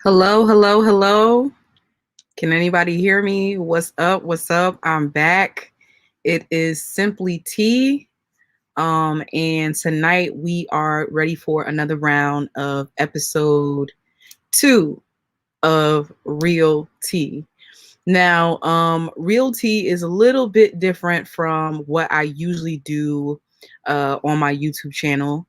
Hello, hello, hello. Can anybody hear me? What's up? What's up? I'm back. It is Simply Tea. And tonight we are ready for another round of episode 2 of Real Tea. Now, Real Tea is a little bit different from what I usually do on my YouTube channel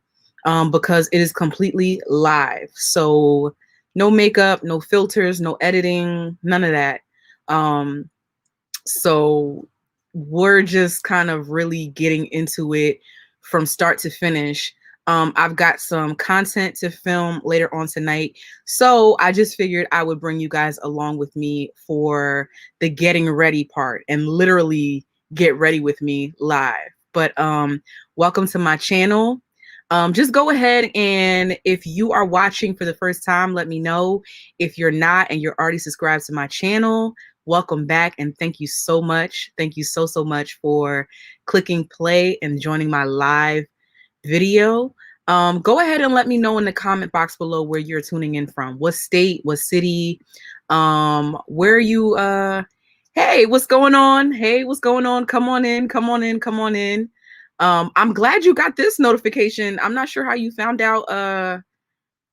because it is completely live. So, no makeup, no filters, no editing, none of that. Um, so, we're just kind of really getting into it from start to finish. I've got some content to film later on tonight. So I just figured I would bring you guys along with me for the getting ready part and literally get ready with me live. But welcome to my channel. Just go ahead and if you are watching for the first time, let me know. If you're not and you're already subscribed to my channel, welcome back and thank you so much. Thank you so much for clicking play and joining my live video. Go ahead and let me know in the comment box below where you're tuning in from. What state, what city, where you hey, what's going on? Hey, what's going on? Come on in, come on in, come on in. I'm glad you got this notification. I'm not sure how you found out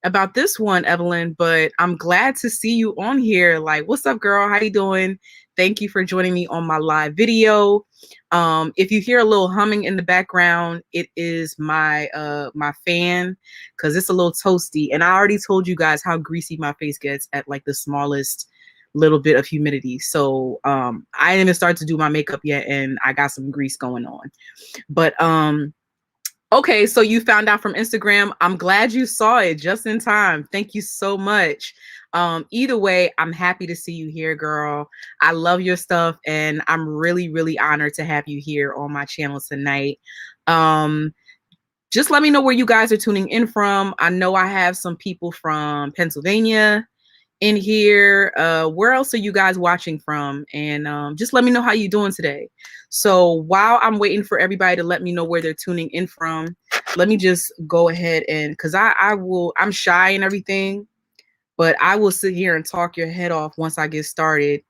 about this one, Evelyn, but I'm glad to see you on here. Like, what's up, girl? How you doing? Thank you for joining me on my live video. If you hear a little humming in the background, it is my my fan because it's a little toasty. And I already told you guys how greasy my face gets at like the smallest little bit of humidity. So I didn't even start to do my makeup yet, and I got some grease going on. But okay, so you found out from Instagram. I'm glad you saw it just in time. Thank you so much. Either way, I'm happy to see you here, girl. I love your stuff, and I'm really honored to have you here on my channel tonight. Just let me know where you guys are tuning in from. I know I have some people from Pennsylvania in here. Where else are you guys watching from? And just let me know how you're doing today. So while I'm waiting for everybody to let me know where they're tuning in from, let me just go ahead and because I'm shy and everything, but I will sit here and talk your head off once I get started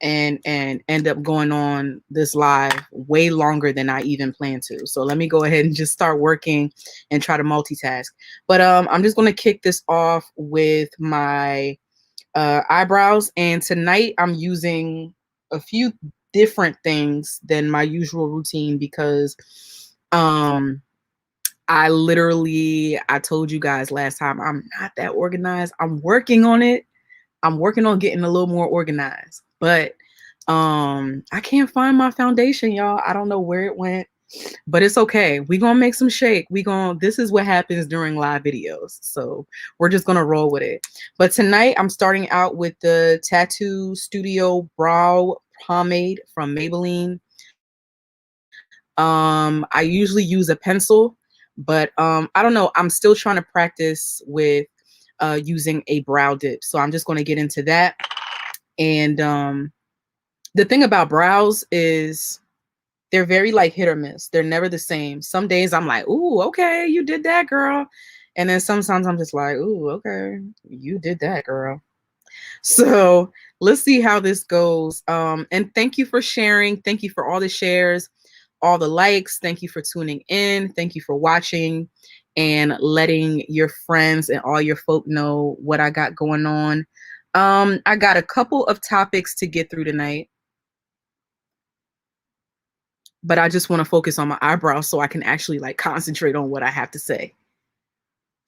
and end up going on this live way longer than I even planned to. So let me go ahead and just start working and try to multitask. But I'm just going to kick this off with my eyebrows, and tonight I'm using a few different things than my usual routine because I told you guys last time I'm not that organized. I'm working on it. I'm working on getting a little more organized, but I can't find my foundation, y'all. I don't know where it went, but it's okay. We're gonna make some shake. This is what happens during live videos. So we're just gonna roll with it. But tonight I'm starting out with the Tattoo Studio Brow Pomade from Maybelline. I usually use a pencil, but I don't know. I'm still trying to practice with using a brow dip. So I'm just gonna get into that. And the thing about brows is they're very like hit or miss. They're never the same. Some days I'm like, ooh, okay, you did that, girl. And then sometimes I'm just like, ooh, okay, you did that, girl. So let's see how this goes. And thank you for sharing. Thank you for all the shares, all the likes. Thank you for tuning in. Thank you for watching and letting your friends and all your folk know what I got going on. I got a couple of topics to get through tonight, but I just want to focus on my eyebrows so I can actually like concentrate on what I have to say.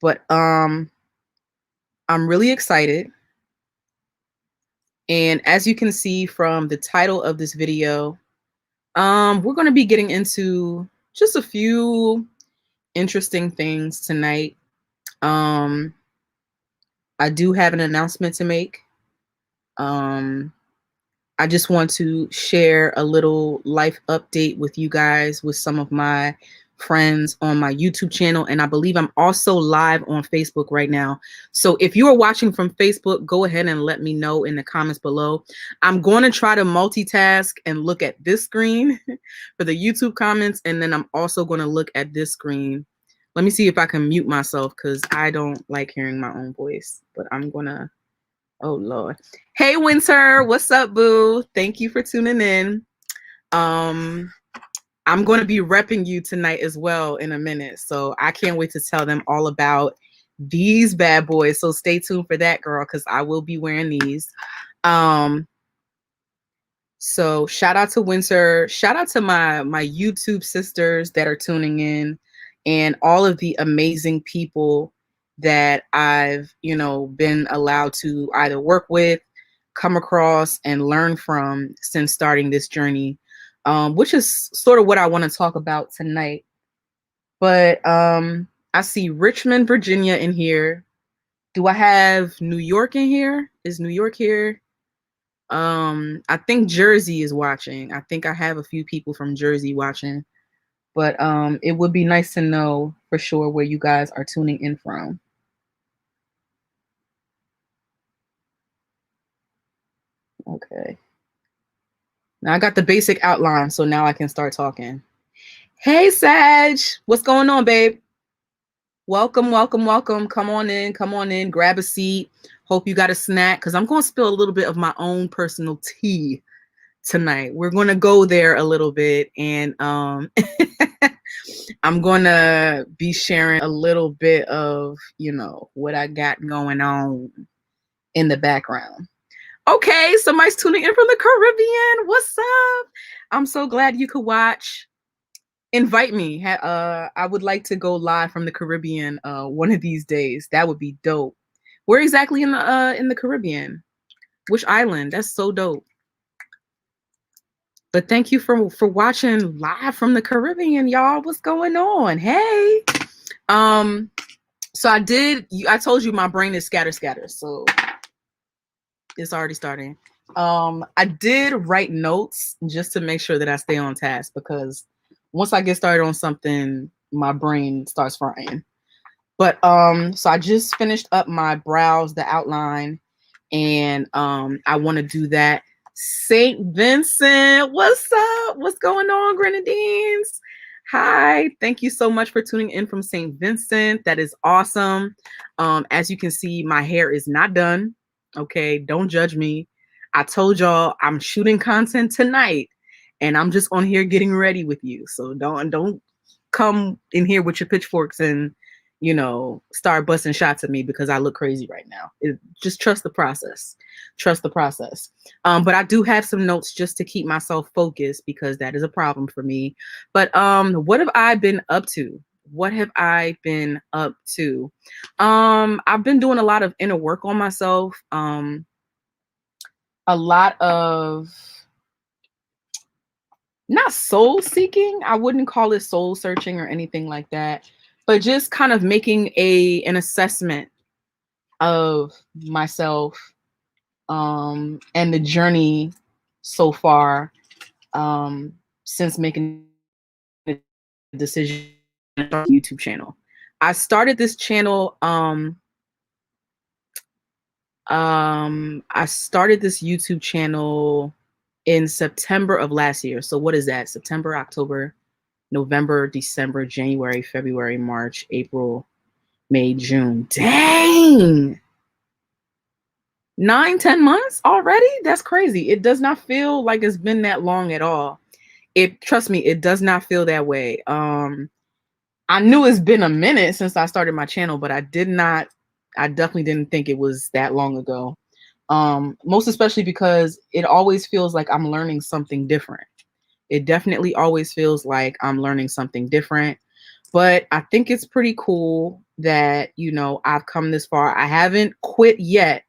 But I'm really excited. And as you can see from the title of this video, we're going to be getting into just a few interesting things tonight. I do have an announcement to make. I just want to share a little life update with you guys, with some of my friends on my YouTube channel. And I believe I'm also live on Facebook right now. So if you are watching from Facebook, go ahead and let me know in the comments below. I'm going to try to multitask and look at this screen for the YouTube comments. And then I'm also going to look at this screen. Let me see if I can mute myself because I don't like hearing my own voice, but I'm going to Oh Lord. Hey Winter, what's up, boo? Thank you for tuning in. Um, I'm going to be repping you tonight as well in a minute. So I can't wait to tell them all about these bad boys. So stay tuned for that, girl, because I will be wearing these. So shout out to Winter. Shout out to my YouTube sisters that are tuning in and all of the amazing people that I've, been allowed to either work with, come across, and learn from since starting this journey, which is sort of what I want to talk about tonight. But I see Richmond, Virginia in here. Do I have New York in here? Is New York here? I think Jersey is watching. I think I have a few people from Jersey watching. But it would be nice to know for sure where you guys are tuning in from. Okay. Now I got the basic outline, so now I can start talking. Hey, Sag. What's going on, babe? Welcome, welcome, welcome. Come on in, grab a seat. Hope you got a snack because I'm going to spill a little bit of my own personal tea tonight. We're going to go there a little bit, and I'm going to be sharing a little bit of, what I got going on in the background. Okay, somebody's tuning in from the Caribbean. What's up? I'm so glad you could watch. Invite me. I would like to go live from the Caribbean one of these days. That would be dope. Where exactly in the Caribbean? Which island? That's so dope. But thank you for watching live from the Caribbean, y'all. What's going on? Hey. So I told you my brain is scatter. So it's already starting. I did write notes just to make sure that I stay on task because once I get started on something, my brain starts frying. But so I just finished up my browse, the outline, and I want to do that. St. Vincent, what's up? What's going on, Grenadines? Hi, thank you so much for tuning in from St. Vincent. That is awesome. As you can see, my hair is not done. Okay, don't judge me. I told y'all I'm shooting content tonight, and I'm just on here getting ready with you. So don't come in here with your pitchforks and start busting shots at me because I look crazy right now. Just trust the process. Trust the process. But I do have some notes just to keep myself focused because that is a problem for me. But what have I been up to? What have I been up to? I've been doing a lot of inner work on myself. A lot of not soul seeking. I wouldn't call it soul searching or anything like that, but just kind of making an assessment of myself and the journey so far since making the decision to start a YouTube channel. I started this channel I started this YouTube channel in September of last year. So what is that? September, October, November, December, January, February, March, April, May, June. Dang. 9-10 months already? That's crazy. It does not feel like it's been that long at all. Trust me, it does not feel that way. I knew it's been a minute since I started my channel, but I definitely didn't think it was that long ago. Most especially because it always feels like I'm learning something different. It definitely always feels like I'm learning something different. But I think it's pretty cool that, I've come this far. I haven't quit yet.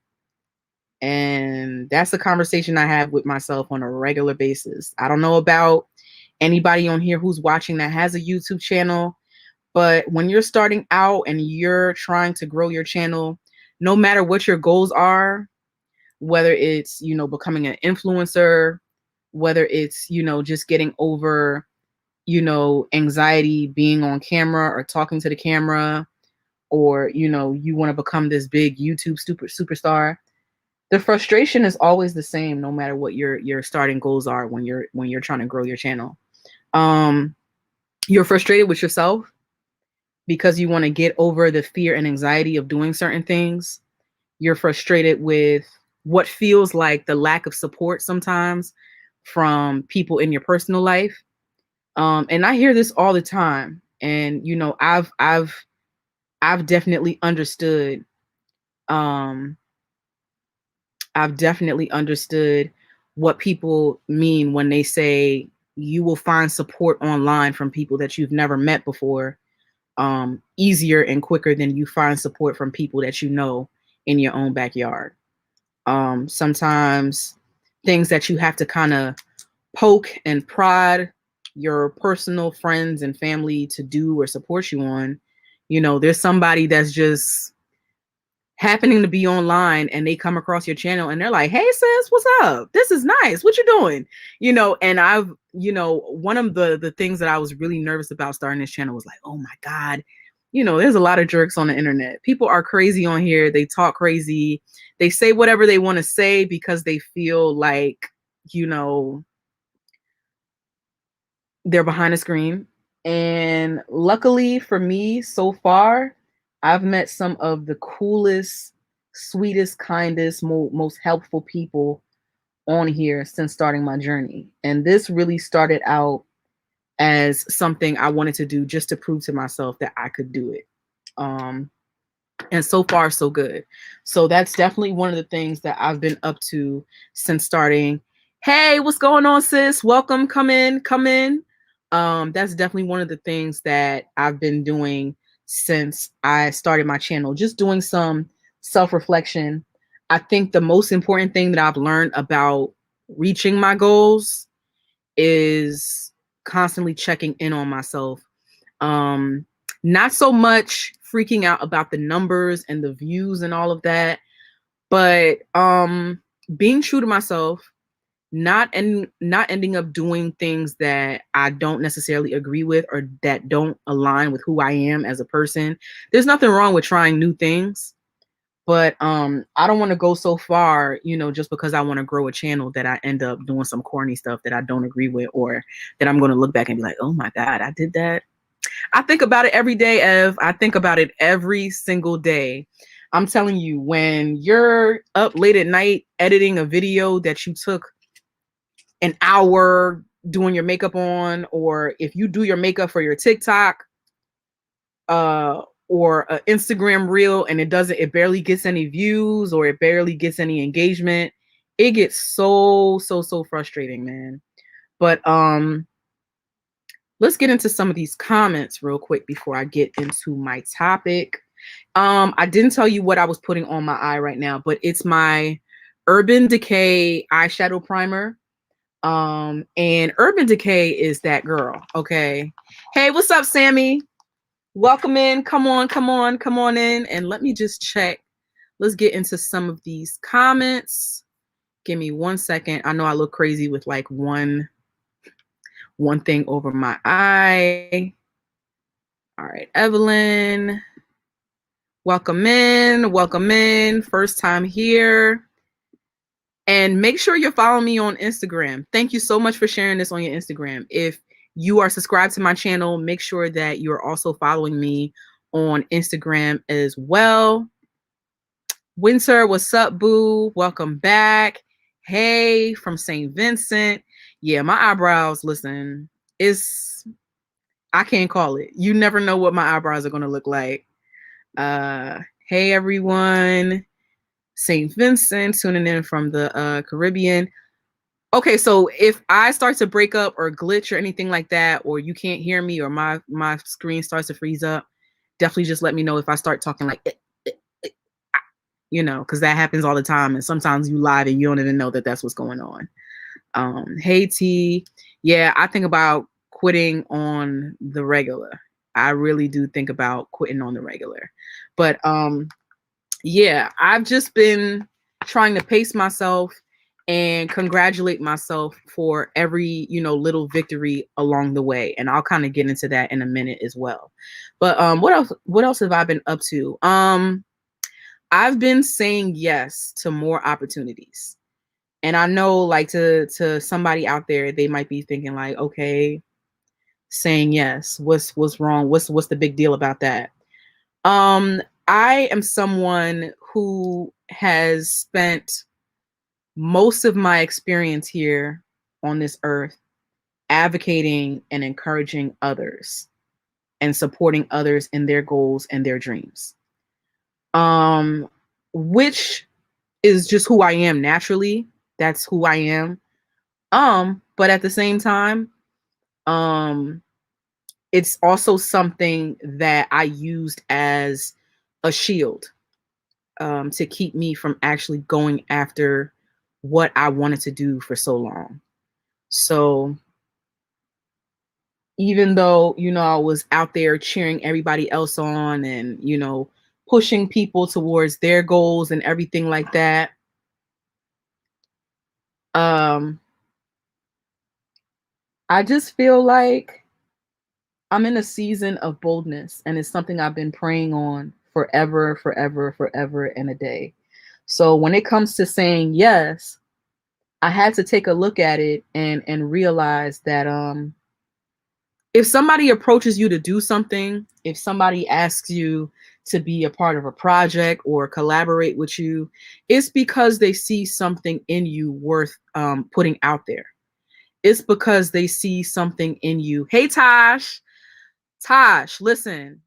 And that's a conversation I have with myself on a regular basis. I don't know about anybody on here who's watching that has a YouTube channel, but when you're starting out and you're trying to grow your channel, no matter what your goals are, whether it's, becoming an influencer, whether it's, just getting over, anxiety being on camera or talking to the camera, or, you want to become this big YouTube superstar, the frustration is always the same no matter what your starting goals are when you're trying to grow your channel. You're frustrated with yourself because you want to get over the fear and anxiety of doing certain things. You're frustrated with what feels like the lack of support sometimes from people in your personal life. And I hear this all the time. And I've definitely understood. Um, I've definitely understood what people mean when they say you will find support online from people that you've never met before, easier and quicker than you find support from people that you know in your own backyard. Sometimes things that you have to kind of poke and prod your personal friends and family to do or support you on, there's somebody that's just happening to be online and they come across your channel and they're like, "Hey sis, what's up? This is nice. What you doing?" And I've, one of the things that I was really nervous about starting this channel was like, "Oh my God, there's a lot of jerks on the internet. People are crazy on here. They talk crazy. They say whatever they want to say because they feel like, you know, they're behind a screen." And luckily for me, so far, I've met some of the coolest, sweetest, kindest, most helpful people on here since starting my journey. And this really started out as something I wanted to do just to prove to myself that I could do it. And so far, so good. So that's definitely one of the things that I've been up to since starting. Hey, what's going on, sis? Welcome. Come in. Come in. That's definitely one of the things that I've been doing since I started my channel, just doing some self-reflection. I think the most important thing that I've learned about reaching my goals is constantly checking in on myself. Not so much freaking out about the numbers and the views and all of that, but being true to myself, not ending up doing things that I don't necessarily agree with or that don't align with who I am as a person. There's nothing wrong with trying new things, but I don't want to go so far, just because I want to grow a channel that I end up doing some corny stuff that I don't agree with, or that I'm going to look back and be like, "Oh my God, I did that." I think about it every day, Ev. I think about it every single day. I'm telling you, when you're up late at night editing a video that you took an hour doing your makeup on, or if you do your makeup for your TikTok, or an Instagram reel, and it barely gets any views or it barely gets any engagement, it gets so frustrating, man. But let's get into some of these comments real quick before I get into my topic. I didn't tell you what I was putting on my eye right now, but it's my Urban Decay eyeshadow primer. And Urban Decay is that girl. Okay. Hey, what's up, Sammy? Welcome in. Come on in. And let me just check. Let's get into some of these comments. Give me 1 second. I know I look crazy with like one thing over my eye. All right, Evelyn. Welcome in. First time here. And make sure you're following me on Instagram. Thank you so much for sharing this on your Instagram. If you are subscribed to my channel, make sure that you're also following me on Instagram as well. Winter, what's up, boo? Welcome back. Hey, from St. Vincent. Yeah, my eyebrows, listen, I can't call it. You never know what my eyebrows are going to look like. Hey, everyone. St. Vincent, tuning in from the Caribbean. Okay, so if I start to break up or glitch or anything like that, or you can't hear me, or my screen starts to freeze up, definitely just let me know if I start talking like, because that happens all the time. And sometimes you live and you don't even know that that's what's going on. Hey, T. Yeah, I think about quitting on the regular. I really do think about quitting on the regular. But yeah, I've just been trying to pace myself and congratulate myself for every, little victory along the way. And I'll kind of get into that in a minute as well. But what else have I been up to? I've been saying yes to more opportunities. And I know, like, to somebody out there, they might be thinking like, okay, saying yes, what's wrong? What's the big deal about that? I am someone who has spent most of my experience here on this earth advocating and encouraging others and supporting others in their goals and their dreams. Which is just who I am naturally. That's who I am. But at the same time, it's also something that I used as a shield, to keep me from actually going after what I wanted to do for so long. So even though, I was out there cheering everybody else on and, pushing people towards their goals and everything like that, I just feel like I'm in a season of boldness, and it's something I've been praying on forever, forever, forever and a day. So when it comes to saying yes, I had to take a look at it and realize that if somebody approaches you to do something, if somebody asks you to be a part of a project or collaborate with you, it's because they see something in you worth putting out there. It's because they see something in you. Hey, Tosh. Tosh, listen,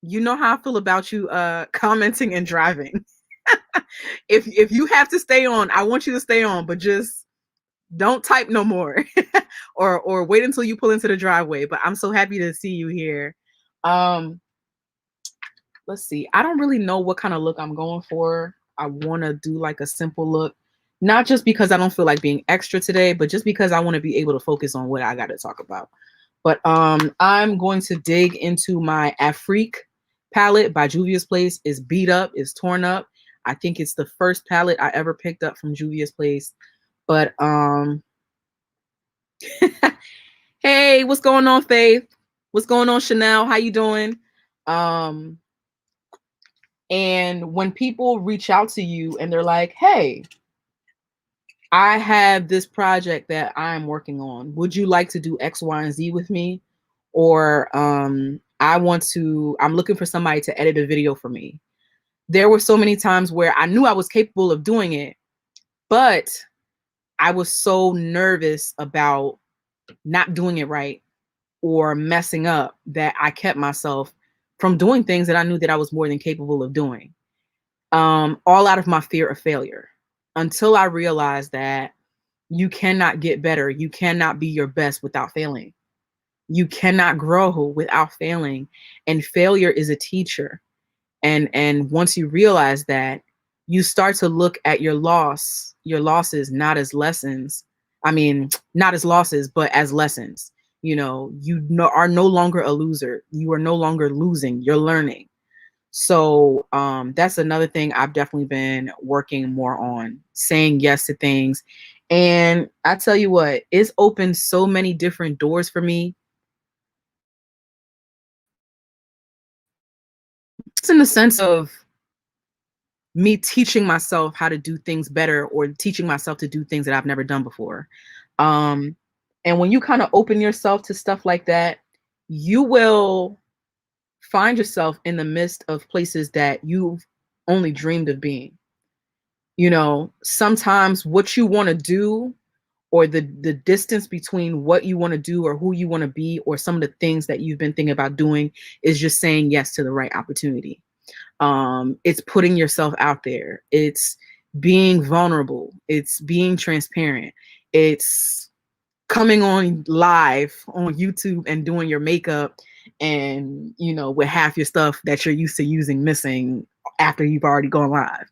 you know how I feel about you commenting and driving. If you have to stay on, I want you to stay on, but just don't type no more. or wait until you pull into the driveway. But I'm so happy to see you here. Let's see. I don't really know what kind of look I'm going for. I want to do like a simple look, not just because I don't feel like being extra today, but just because I want to be able to focus on what I got to talk about. But I'm going to dig into my Afrique palette by Juvia's Place. It's beat up, it's torn up. I think it's the first palette I ever picked up from Juvia's Place. But hey, what's going on, Faith? What's going on, Chanel? How you doing? And when people reach out to you and they're like, hey, I have this project that I'm working on. Would you like to do X, Y, and Z with me? Or I'm looking for somebody to edit a video for me. There were so many times where I knew I was capable of doing it, but I was so nervous about not doing it right or messing up that I kept myself from doing things that I knew that I was more than capable of doing. All out of my fear of failure, until I realized that you cannot get better. You cannot be your best without failing. You cannot grow without failing. And failure is a teacher. And once you realize that, you start to look at your losses not as lessons. I mean, not as losses, but as lessons. You are no longer a loser. You are no longer losing. You're learning. So that's another thing I've definitely been working more on, saying yes to things. And I tell you what, it's opened so many different doors for me. Just in the sense of me teaching myself how to do things better, or teaching myself to do things that I've never done before. And when you kind of open yourself to stuff like that, you will find yourself in the midst of places that you've only dreamed of being. Sometimes what you want to do, or the distance between what you want to do or who you want to be, or some of the things that you've been thinking about doing, is just saying yes to the right opportunity. It's putting yourself out there. It's being vulnerable. It's being transparent. It's coming on live on YouTube and doing your makeup, and with half your stuff that you're used to using missing after you've already gone live.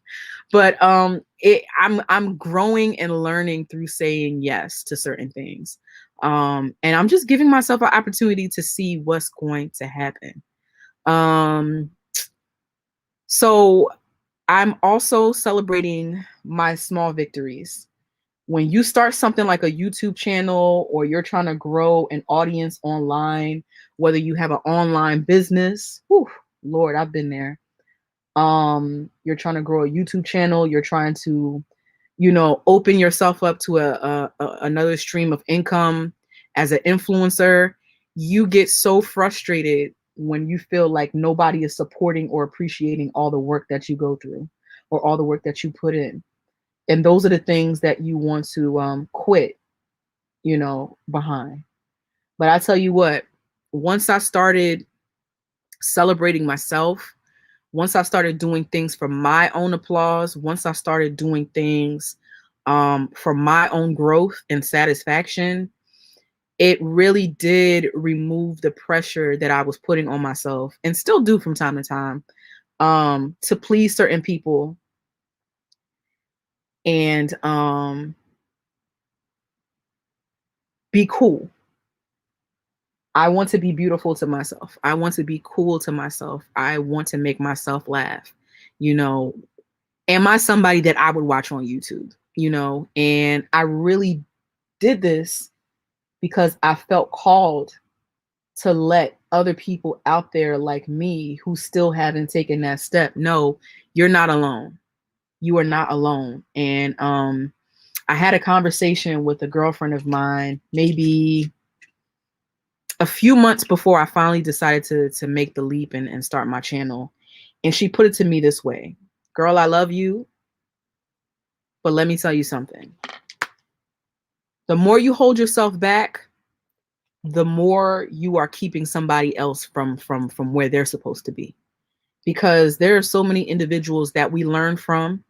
But I'm growing and learning through saying yes to certain things. And I'm just giving myself an opportunity to see what's going to happen. So I'm also celebrating my small victories. When you start something like a YouTube channel, or you're trying to grow an audience online, whether you have an online business, whew, Lord, I've been there. You're trying to grow a YouTube channel, you're trying to, open yourself up to another stream of income as an influencer. You get so frustrated when you feel like nobody is supporting or appreciating all the work that you go through, or all the work that you put in. And those are the things that you want to quit, behind. But I tell you what, once I started celebrating myself, once I started doing things for my own applause, once I started doing things for my own growth and satisfaction, it really did remove the pressure that I was putting on myself and still do from time to time to please certain people and be cool. I want to be beautiful to myself. I want to be cool to myself. I want to make myself laugh. You know, am I somebody that I would watch on YouTube? And I really did this because I felt called to let other people out there like me who still haven't taken that step know you're not alone. You are not alone. And I had a conversation with a girlfriend of mine maybe a few months before I finally decided to make the leap and start my channel. And she put it to me this way: girl, I love you, but let me tell you something. The more you hold yourself back, the more you are keeping somebody else from where they're supposed to be. Because there are so many individuals that we learn from.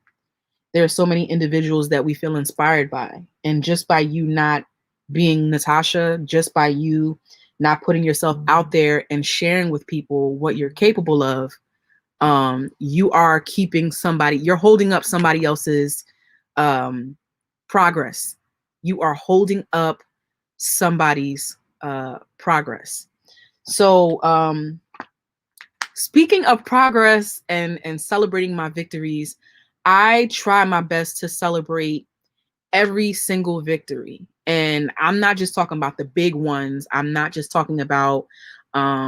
There are so many individuals that we feel inspired by. And just by you not being Natasha, just by you not putting yourself out there and sharing with people what you're capable of, you are you're holding up somebody else's progress. You are holding up somebody's progress. So speaking of progress and celebrating my victories, I try my best to celebrate every single victory. And I'm not just talking about the big ones. I'm not just talking about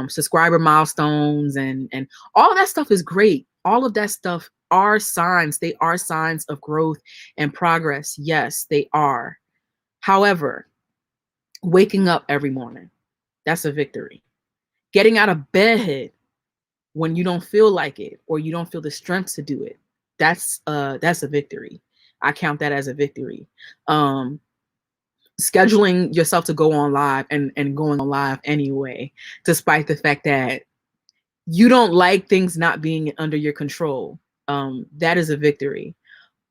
subscriber milestones and all of that stuff is great. All of that stuff are signs. They are signs of growth and progress. Yes, they are. However, waking up every morning, that's a victory. Getting out of bed when you don't feel like it or you don't feel the strength to do it, that's a victory. I count that as a victory. Scheduling yourself to go on live and going on live anyway, despite the fact that you don't like things not being under your control, that is a victory.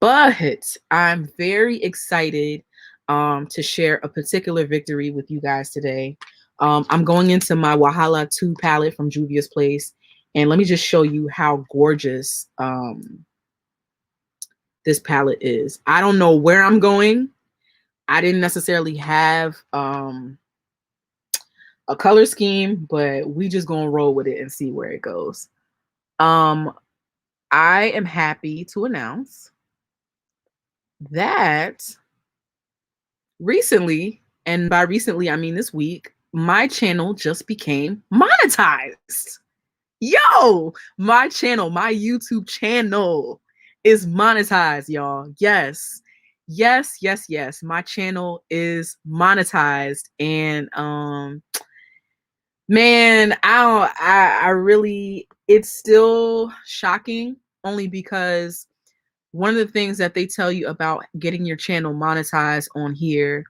But I'm very excited to share a particular victory with you guys today. I'm going into my Wahala 2 palette from Juvia's Place. And let me just show you how gorgeous this palette is. I don't know where I'm going. I didn't necessarily have a color scheme, but we just gonna roll with it and see where it goes. I am happy to announce that recently, and by recently I mean this week, my channel just became monetized. Yo, my channel, my YouTube channel is monetized, y'all. Yes. Yes, yes, yes. My channel is monetized. And man, I really, it's still shocking only because one of the things that they tell you about getting your channel monetized on here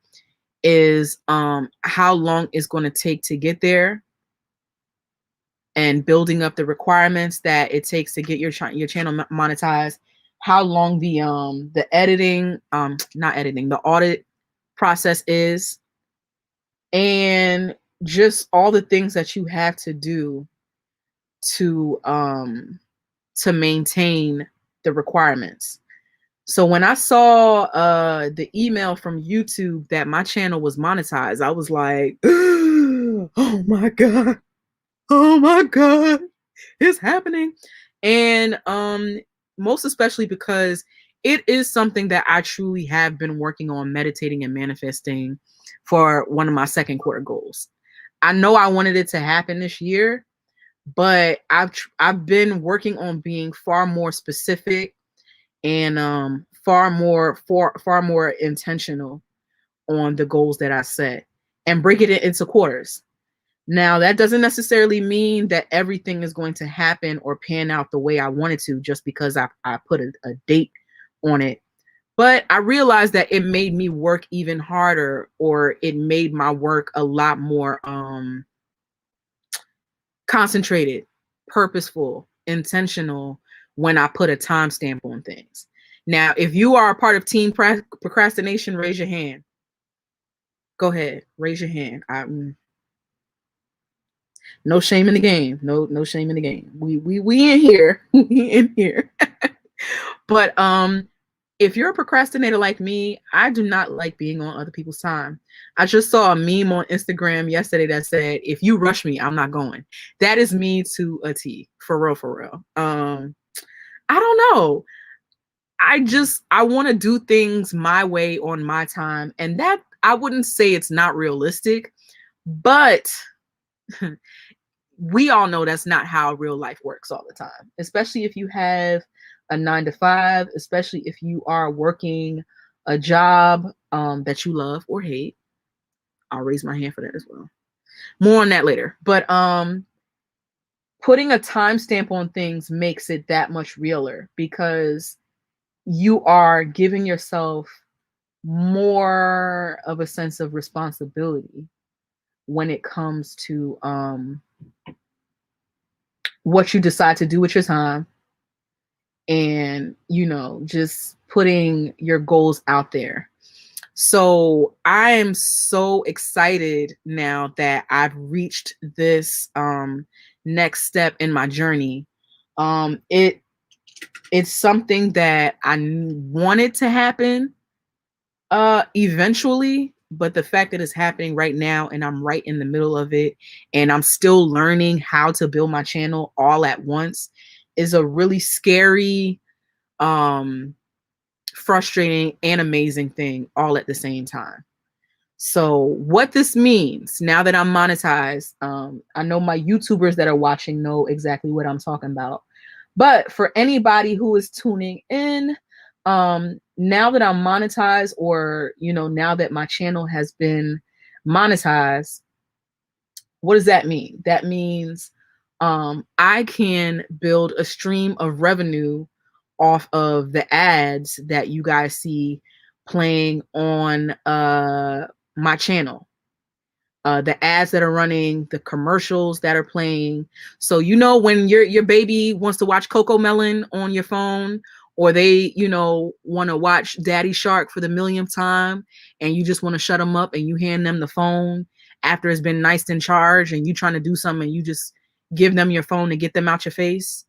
is how long it's going to take to get there and building up the requirements that it takes to get your channel monetized, how long the editing, not editing, the audit process is, and just all the things that you have to do to maintain the requirements. So when I saw the email from YouTube that my channel was monetized, I was like, oh my God. Oh my God, it's happening. And most especially because it is something that I truly have been working on, meditating and manifesting for one of my second quarter goals. I know I wanted it to happen this year, but I've been working on being far more specific and far more intentional on the goals that I set and breaking it into quarters. Now, that doesn't necessarily mean that everything is going to happen or pan out the way I wanted to just because I put a date on it. But I realized that it made me work even harder, or it made my work a lot more concentrated, purposeful, intentional when I put a timestamp on things. Now, if you are a part of team procrastination, raise your hand. Go ahead, raise your hand. No shame in the game. No shame in the game. We in here. We in here. But if you're a procrastinator like me, I do not like being on other people's time. I just saw a meme on Instagram yesterday that said, if you rush me, I'm not going. That is me to a T, for real, for real. I don't know. I want to do things my way on my time. And that, I wouldn't say it's not realistic, but we all know that's not how real life works all the time, especially if you have a 9 to 5, especially if you are working a job that you love or hate. I'll raise my hand for that as well. More on that later. But putting a timestamp on things makes it that much realer, because you are giving yourself more of a sense of responsibility when it comes to what you decide to do with your time, and just putting your goals out there. So I am so excited now that I've reached this next step in my journey. It's something that I wanted to happen eventually, but the fact that it's happening right now and I'm right in the middle of it, and I'm still learning how to build my channel all at once, is a really scary, frustrating, and amazing thing all at the same time. So what this means now that I'm monetized, I know my YouTubers that are watching know exactly what I'm talking about. But for anybody who is tuning in, now that I'm monetized, or now that my channel has been monetized, what does that mean? That means I can build a stream of revenue off of the ads that you guys see playing on my channel. The ads that are running, the commercials that are playing. So when your baby wants to watch Coco Melon on your phone, or they want to watch Daddy Shark for the millionth time, and you just want to shut them up, and you hand them the phone after it's been nice and charged, and you trying to do something, and you just give them your phone to get them out your face.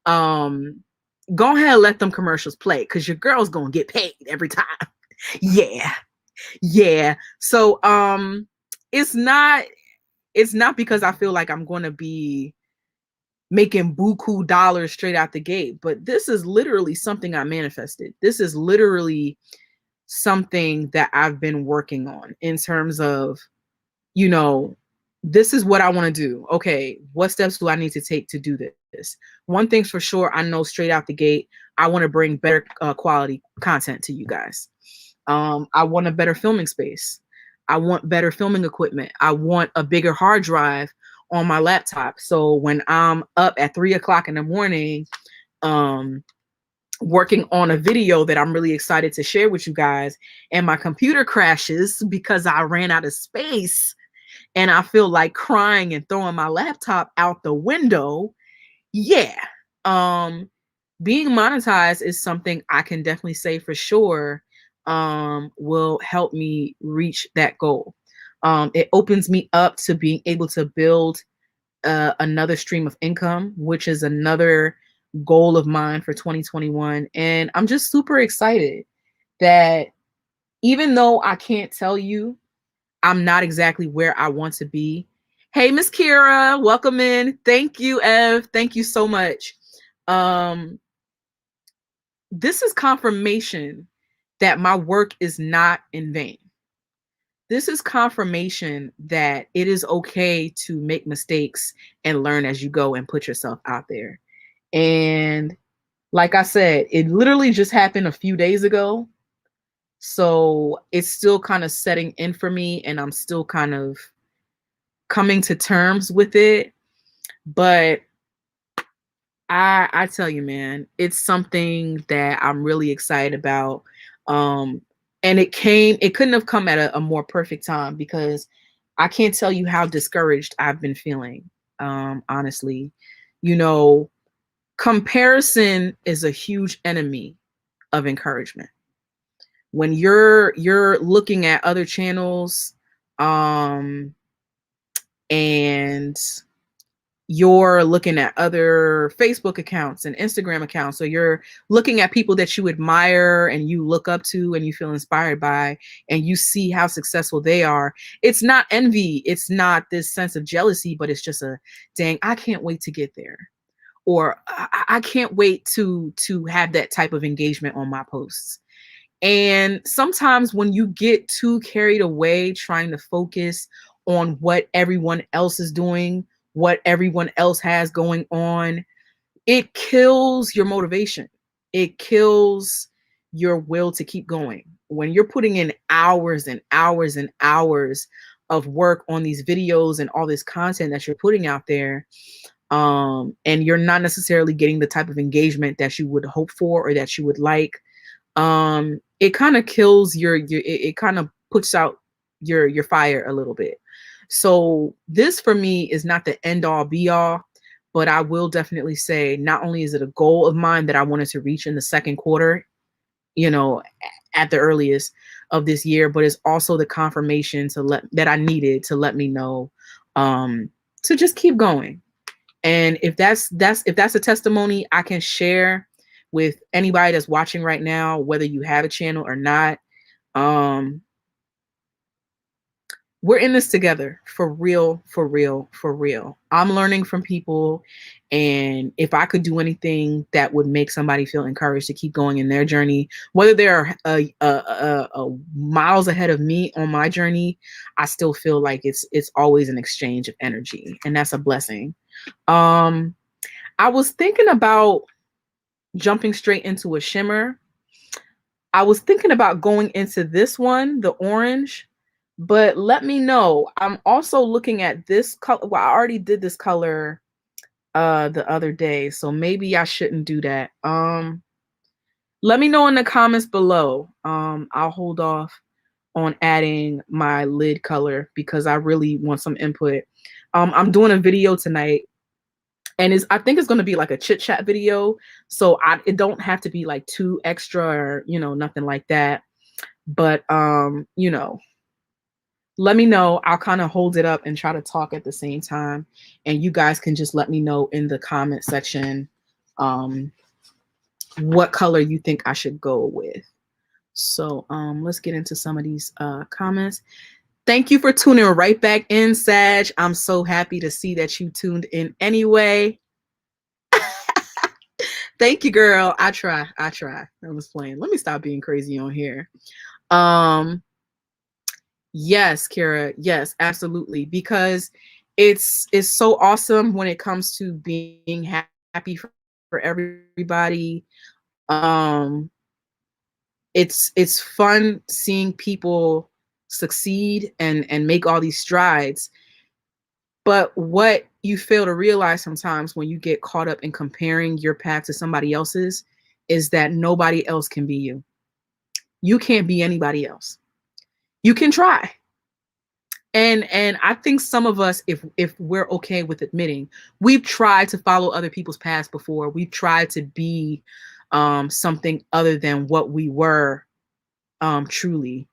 Go ahead and let them commercials play, because your girl's gonna get paid every time. Yeah. So it's not because I feel like I'm going to be making buku dollars straight out the gate, but this is literally something I manifested. This is literally something that I've been working on, in terms of, this is what I want to do. Okay, what steps do I need to take to do this? One thing's for sure, I know straight out the gate, I want to bring better quality content to you guys. I want a better filming space. I want better filming equipment. I want a bigger hard drive on my laptop. So when I'm up at 3 o'clock in the morning, working on a video that I'm really excited to share with you guys, and my computer crashes because I ran out of space, and I feel like crying and throwing my laptop out the window. Yeah. Being monetized is something I can definitely say for sure will help me reach that goal. It opens me up to being able to build another stream of income, which is another goal of mine for 2021. And I'm just super excited that, even though I can't tell you I'm not exactly where I want to be. Hey, Miss Kira, welcome in. Thank you, Ev. Thank you so much. This is confirmation that my work is not in vain. This is confirmation that it is okay to make mistakes and learn as you go and put yourself out there. And like I said, it literally just happened a few days ago. So it's still kind of setting in for me, and I'm still kind of coming to terms with it. But I tell you, man, it's something that I'm really excited about. Um, and it couldn't have come at a more perfect time, because I can't tell you how discouraged I've been feeling. Honestly, you know, comparison is a huge enemy of encouragement. When you're looking at other channels, um, and you're looking at other Facebook accounts and Instagram accounts. So you're looking at people that you admire and you look up to and you feel inspired by, and you see how successful they are. It's not envy. It's not this sense of jealousy, but it's just a, dang, I can't wait to get there. Or I can't wait to have that type of engagement on my posts. And sometimes when you get too carried away trying to focus on what everyone else is doing, what everyone else has going on, it kills your motivation. It kills your will to keep going. When you're putting in hours and hours and hours of work on these videos and all this content that you're putting out there, and you're not necessarily getting the type of engagement that you would hope for or that you would like, it kind of kills it kind of puts out your fire a little bit. So this for me is not the end all be all, but I will definitely say not only is it a goal of mine that I wanted to reach in the second quarter, you know, at the earliest of this year, but it's also the confirmation that I needed to let me know, to just keep going. And if that's a testimony I can share with anybody that's watching right now, whether you have a channel or not, um, we're in this together, for real, for real, for real. I'm learning from people, and if I could do anything that would make somebody feel encouraged to keep going in their journey, whether they're miles ahead of me on my journey, I still feel like it's always an exchange of energy, and that's a blessing. Um, I was thinking about jumping straight into a shimmer. I was thinking about going into this one, the orange, but let me know. I'm also looking at this color. Well, I already did this color the other day, so maybe I shouldn't do that. Let me know in the comments below. I'll hold off on adding my lid color because I really want some input. I'm doing a video tonight, and I think it's going to be like a chit chat video, so it don't have to be like too extra or nothing like that. But let me know. I'll kind of hold it up and try to talk at the same time, and you guys can just let me know in the comment section what color you think I should go with. So let's get into some of these comments. Thank you for tuning right back in, Sag. I'm so happy to see that you tuned in anyway. Thank you, girl. I try. I was playing. Let me stop being crazy on here. Yes, Kira. Yes, absolutely. Because it's so awesome when it comes to being happy for everybody. It's fun seeing people succeed and make all these strides. But what you fail to realize sometimes when you get caught up in comparing your path to somebody else's is that nobody else can be you. You can't be anybody else. You can try. And I think some of us, if we're okay with admitting, we've tried to follow other people's paths before. We've tried to be something other than what we were truly.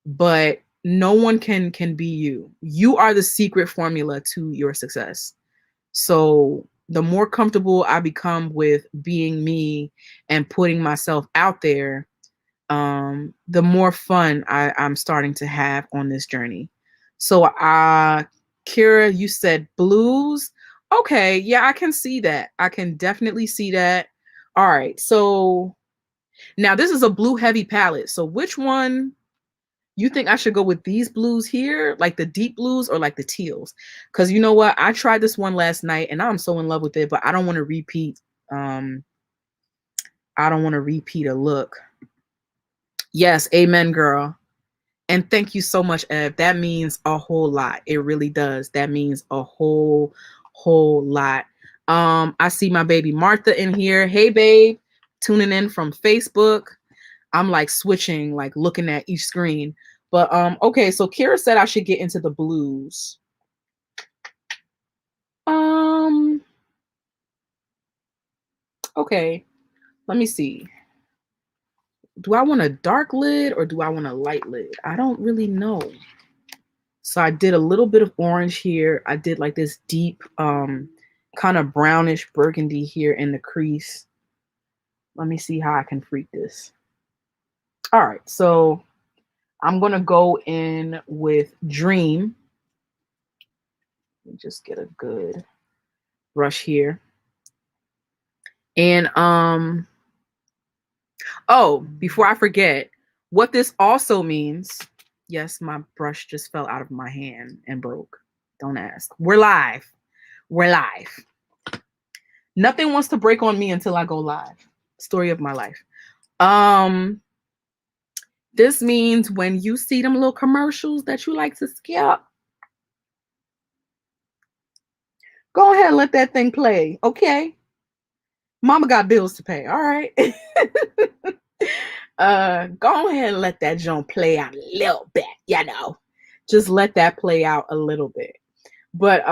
But no one can be you. You are the secret formula to your success. So the more comfortable I become with being me and putting myself out there, the more fun I'm starting to have on this journey. So Kira, you said blues. Okay, yeah, I can see that. I can definitely see that. All right, so now this is a blue heavy palette. So which one you think I should go with, these blues here, like the deep blues, or like the teals? Because you know what? I tried this one last night and I'm so in love with it, but I don't want to repeat. I don't want to repeat a look. Yes, amen, girl. And thank you so much, Ev. That means a whole lot. It really does. That means a whole lot. I see my baby Martha in here. Hey, babe. Tuning in from Facebook. I'm like switching, like looking at each screen. But okay, so Kira said I should get into the blues. Um okay, let me see. Do I want a dark lid or do I want a light lid? I don't really know. So I did a little bit of orange here. I did like this deep kind of brownish burgundy here in the crease. Let me see how I can freak this. All right, so I'm gonna go in with Dream. Let me just get a good brush here. And oh, before I forget, what this also means, yes, my brush just fell out of my hand and broke. Don't ask. We're live. We're live. Nothing wants to break on me until I go live. Story of my life. This means when you see them little commercials that you like to skip, go ahead and let that thing play, okay? Mama got bills to pay, all right? Go ahead and let that joint play out a little bit, you know. Just let that play out a little bit. But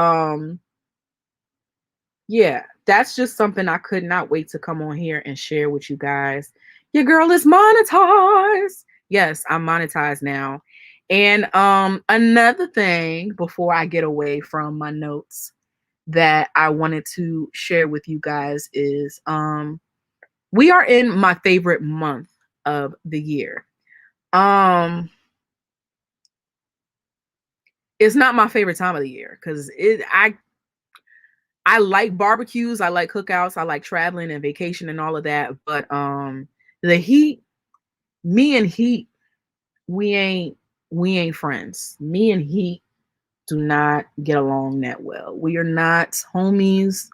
yeah, that's just something I could not wait to come on here and share with you guys. Your girl is monetized. Yes, I'm monetized now. And another thing before I get away from my notes that I wanted to share with you guys is we are in my favorite month of the year. It's not my favorite time of the year because I like barbecues, I like cookouts, I like traveling and vacation and all of that. But the heat, me and heat, we ain't friends. Me and heat do not get along that well. We are not homies.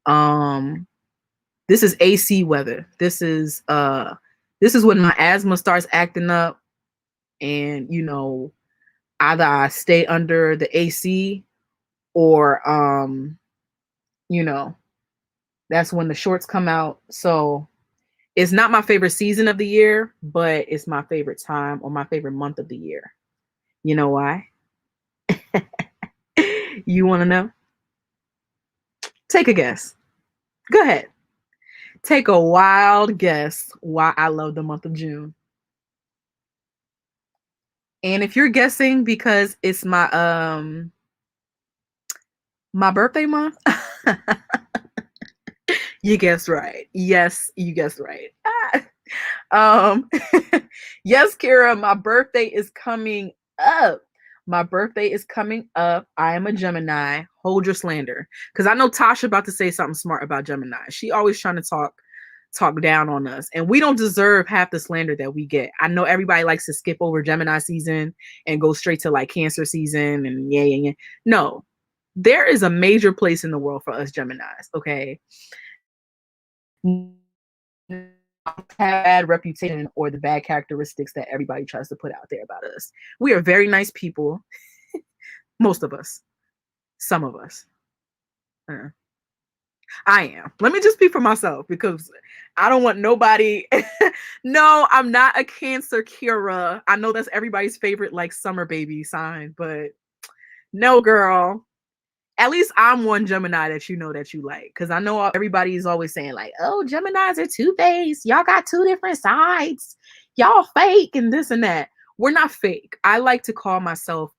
Um, this is AC weather. This is when my asthma starts acting up, and you know, either I stay under the AC or you know, that's when the shorts come out. So it's not my favorite season of the year, but it's my favorite time or my favorite month of the year. You know why? You want to know? Take a guess. Go ahead. Take a wild guess why I love the month of June. And if you're guessing because it's my birthday month, you guessed right. Yes, you guessed right. Um, yes, Kira, my birthday is coming up. My birthday is coming up. I am a Gemini. Hold your slander. Because I know Tasha about to say something smart about Gemini. She always trying to talk down on us. And we don't deserve half the slander that we get. I know everybody likes to skip over Gemini season and go straight to like Cancer season and yeah. No. There is a major place in the world for us Geminis, okay? Have bad reputation or the bad characteristics that everybody tries to put out there about us. We are very nice people. Most of us. Some of us. I am. Let me just speak for myself because I don't want nobody. No, I'm not a Cancer, Kira. I know that's everybody's favorite like summer baby sign, but no, girl. At least I'm one Gemini that you know that you like. Because I know everybody is always saying, like, oh, Geminis are two-faced. Y'all got two different sides. Y'all fake and this and that. We're not fake. I like to call myself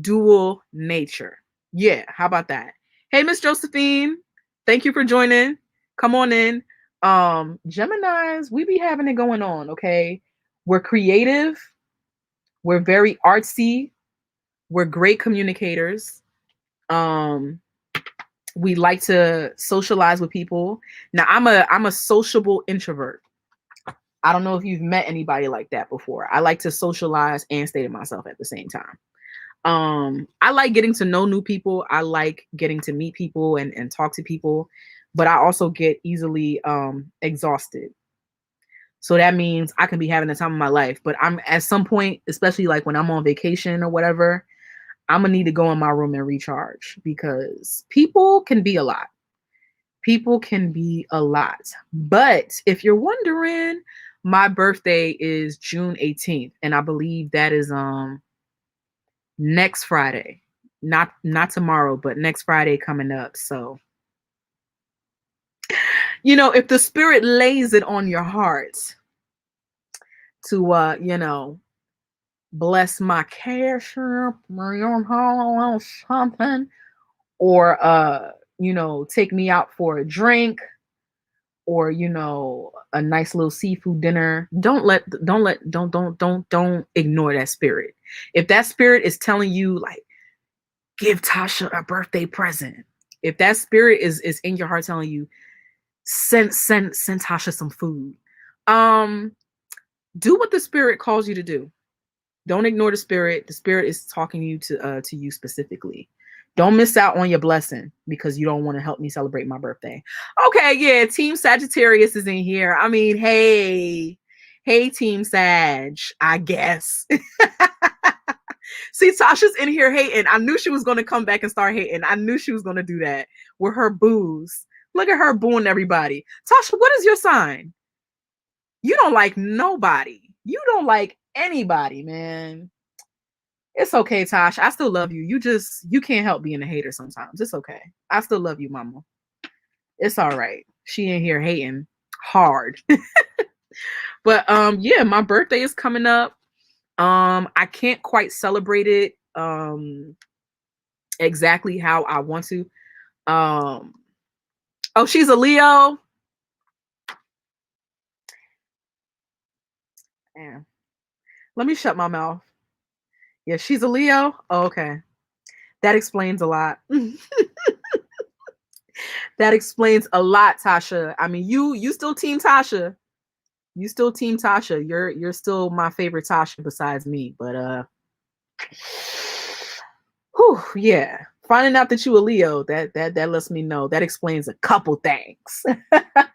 dual nature. Yeah, how about that? Hey, Miss Josephine. Thank you for joining. Come on in. Geminis, we be having it going on, okay? We're creative. We're very artsy. We're great communicators. We like to socialize with people. Now I'm a sociable introvert. I don't know if you've met anybody like that before. I like to socialize and stay to myself at the same time. I like getting to know new people. I like getting to meet people and talk to people, but I also get easily exhausted. So that means I can be having the time of my life, but I'm at some point, especially like when I'm on vacation or whatever, I'm gonna need to go in my room and recharge because people can be a lot. People can be a lot. But if you're wondering, my birthday is June 18th, and I believe that is next Friday. Not tomorrow, but next Friday coming up. So, if the spirit lays it on your heart to bless my cash or something, or take me out for a drink, or a nice little seafood dinner, don't ignore that spirit. If that spirit is telling you, like, give Tasha a birthday present, if that spirit is in your heart telling you, send Tasha some food, do what the spirit calls you to do. Don't ignore the spirit. The spirit is talking to you specifically. Don't miss out on your blessing because you don't want to help me celebrate my birthday. Okay, yeah, Team Sagittarius is in here. I mean, hey, Team Sag, I guess. See, Tasha's in here hating. I knew she was going to come back and start hating. I knew she was going to do that with her boos. Look at her booing everybody. Tasha, what is your sign? You don't like nobody. You don't like anybody, man. It's okay, Tosh. I still love you. You can't help being a hater sometimes. It's okay. I still love you, mama. It's all right. She in here hating hard. But yeah, my birthday is coming up. I can't quite celebrate it exactly how I want to. Oh, she's a Leo. Damn. Let me shut my mouth. Yeah, she's a Leo. Oh, okay. That explains a lot. That explains a lot, Tasha. I mean, you still team Tasha. You still team Tasha. You're still my favorite Tasha besides me. But whew, yeah. Finding out that you a Leo, that lets me know. That explains a couple things. That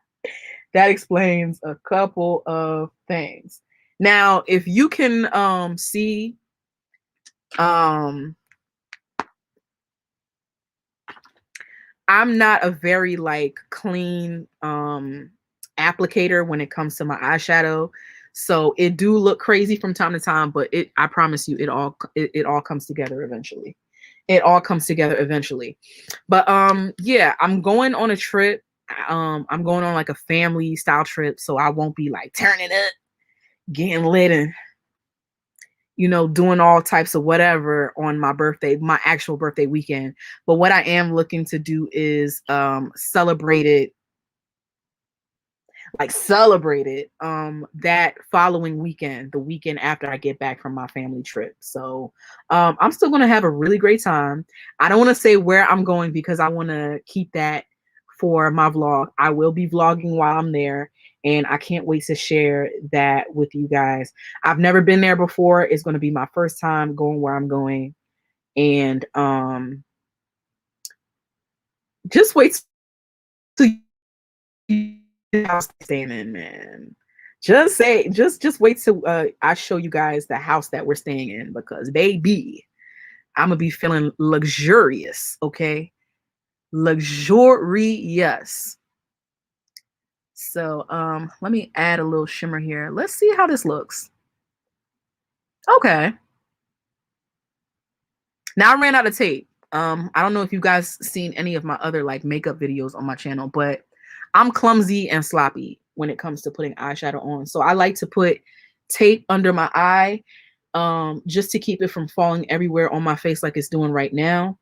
explains a couple of things. Now, if you can see I'm not a very like clean applicator when it comes to my eyeshadow. So it do look crazy from time to time, but I promise you it all comes together eventually. It all comes together eventually. But yeah, I'm going on a trip. I'm going on like a family style trip, so I won't be like turning up, getting lit, and doing all types of whatever on my birthday, my actual birthday weekend. But what I am looking to do is celebrate it that following weekend, the weekend after I get back from my family trip. So I'm still going to have a really great time. I don't want to say where I'm going because I want to keep that for my vlog. I will be vlogging while I'm there, and I can't wait to share that with you guys. I've never been there before. It's going to be my first time going where I'm going. And just wait till you house staying in, man. Just wait till I show you guys the house that we're staying in, because baby, I'm gonna be feeling luxurious, okay? Luxurious. So let me add a little shimmer here. Let's see how this looks. Okay. Now I ran out of tape. I don't know if you guys seen any of my other like makeup videos on my channel, but I'm clumsy and sloppy when it comes to putting eyeshadow on. So I like to put tape under my eye just to keep it from falling everywhere on my face like it's doing right now.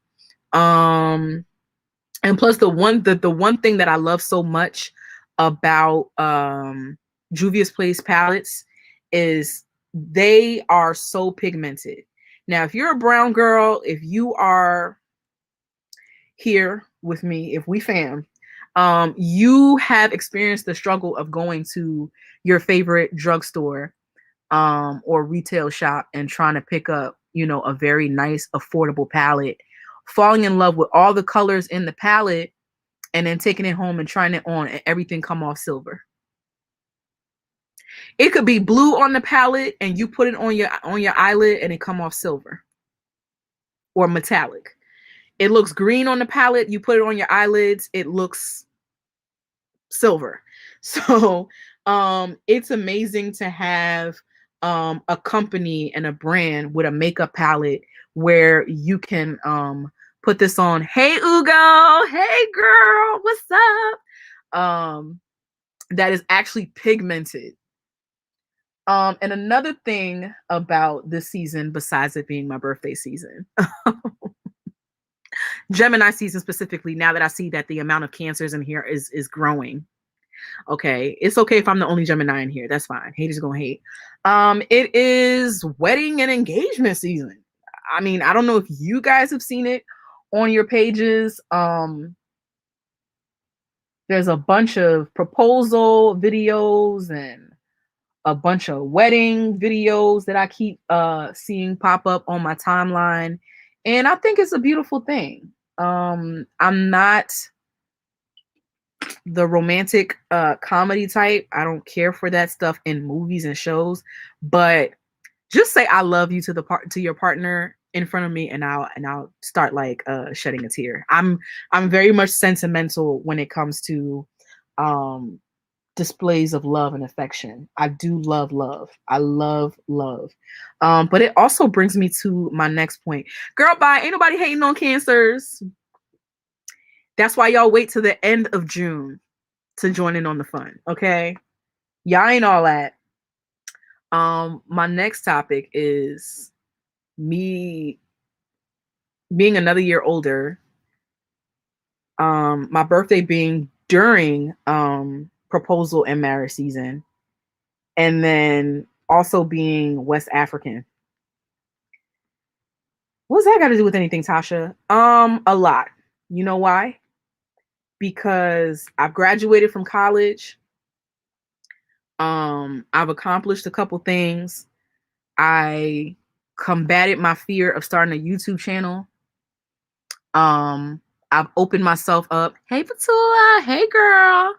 And plus the one thing that I love so much about Juvia's Place palettes is they are so pigmented. Now, if you're a brown girl, if you are here with me, if we fam, you have experienced the struggle of going to your favorite drugstore or retail shop and trying to pick up, a very nice, affordable palette, falling in love with all the colors in the palette, and then taking it home and trying it on and everything come off silver. It could be blue on the palette and you put it on your eyelid and it come off silver or metallic. It looks green on the palette, you put it on your eyelids, it looks silver. So it's amazing to have a company and a brand with a makeup palette where you can put this on. Hey Ugo, hey girl, what's up? That is actually pigmented. And another thing about this season, besides it being my birthday season, Gemini season specifically, now that I see that the amount of cancers in here is growing. Okay, it's okay if I'm the only Gemini in here. That's fine. Haters gonna hate. It is wedding and engagement season. I mean, I don't know if you guys have seen it on your pages. There's a bunch of proposal videos and a bunch of wedding videos that I keep seeing pop up on my timeline, and I think it's a beautiful thing. I'm not the romantic comedy type. I don't care for that stuff in movies and shows, but just say I love you to your partner in front of me, and I'll start like shedding a tear. I'm very much sentimental when it comes to displays of love and affection. I do love love. I love love. But it also brings me to my next point. Girl, bye. Ain't nobody hating on cancers. That's why y'all wait till the end of June to join in on the fun. Okay. Y'all ain't all that. My next topic is me being another year older. My birthday being during proposal and marriage season, and then also being West African. What's that got to do with anything, Tasha? A lot. You know why? Because I've graduated from college. I've accomplished a couple things. I combated my fear of starting a YouTube channel. I've opened myself up. Hey, Petula. Hey, girl.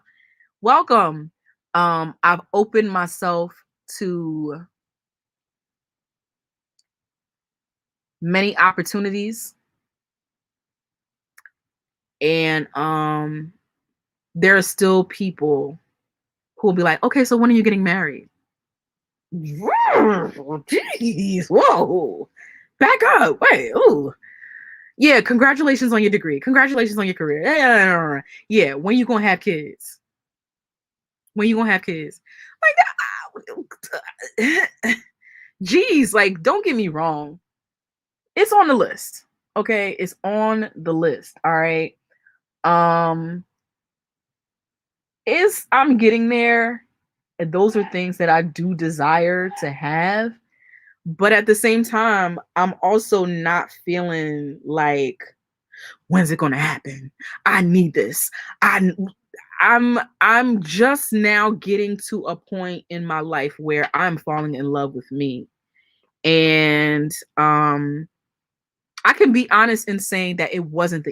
Welcome. I've opened myself to many opportunities. And there are still people who will be like, okay, so when are you getting married? Jeez, whoa. Back up. Wait, ooh. Yeah, congratulations on your degree. Congratulations on your career. Yeah, when you gonna have kids? When you gonna have kids? Like that. Geez, like, don't get me wrong. It's on the list. Okay, it's on the list. All right. Is I'm getting there. And those are things that I do desire to have. But at the same time, I'm also not feeling like, when's it gonna happen? I need this. I'm just now getting to a point in my life where I'm falling in love with me. And I can be honest in saying that it wasn't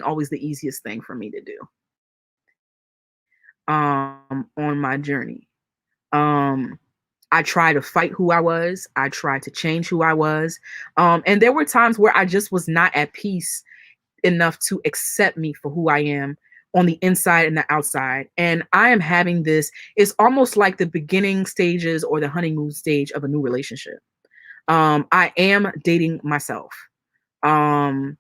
always the easiest thing for me to do on my journey. I tried to fight who I was. I tried to change who I was. And there were times where I just was not at peace enough to accept me for who I am on the inside and the outside. And I am having this, it's almost like the beginning stages or the honeymoon stage of a new relationship. I am dating myself. I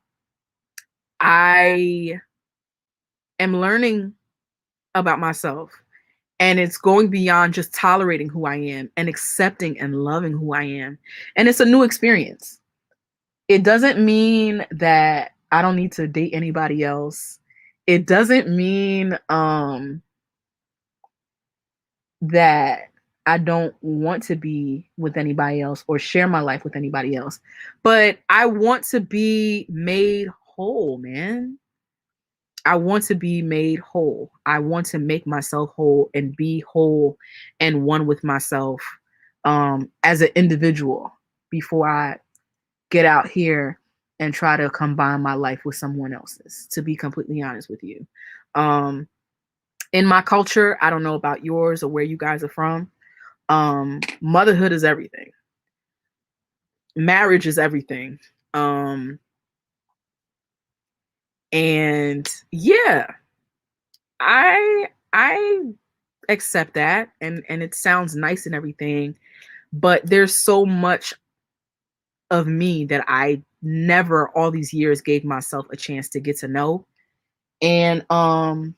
am learning about myself. And it's going beyond just tolerating who I am and accepting and loving who I am. And it's a new experience. It doesn't mean that I don't need to date anybody else. It doesn't mean that I don't want to be with anybody else or share my life with anybody else. But I want to be made whole, man. I want to be made whole. I want to make myself whole and be whole and one with myself as an individual before I get out here and try to combine my life with someone else's, to be completely honest with you. In my culture, I don't know about yours or where you guys are from, motherhood is everything. Marriage is everything. And yeah, I I accept that, and it sounds nice and everything, but there's so much of me that I never all these years gave myself a chance to get to know. And I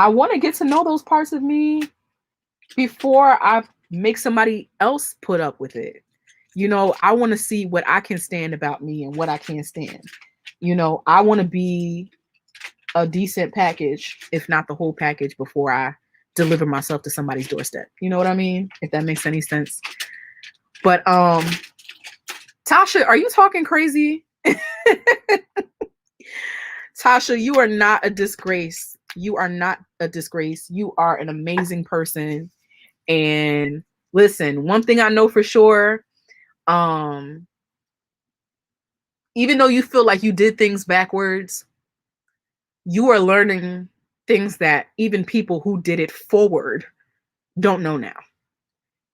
want to get to know those parts of me before I make somebody else put up with it. You know, I want to see what I can stand about me and what I can't stand. You know, I want to be a decent package, if not the whole package, before I deliver myself to somebody's doorstep. You know what I mean? If that makes any sense. But Tasha, are you talking crazy? Tasha, you are not a disgrace. You are not a disgrace. You are an amazing person. And listen, one thing I know for sure, even though you feel like you did things backwards, you are learning things that even people who did it forward don't know now.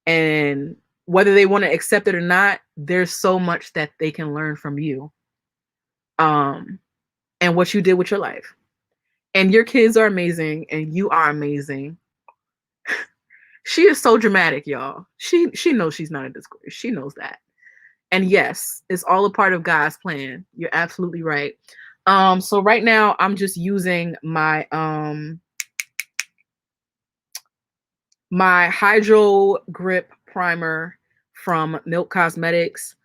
And whether they want to accept it or not, there's so much that they can learn from you. And what you did with your life. And your kids are amazing and you are amazing. She is so dramatic, y'all. She knows she's not a disgrace. She knows that. And yes, it's all a part of God's plan. You're absolutely right. So right now I'm just using my my Hydro Grip primer from Milk Cosmetics.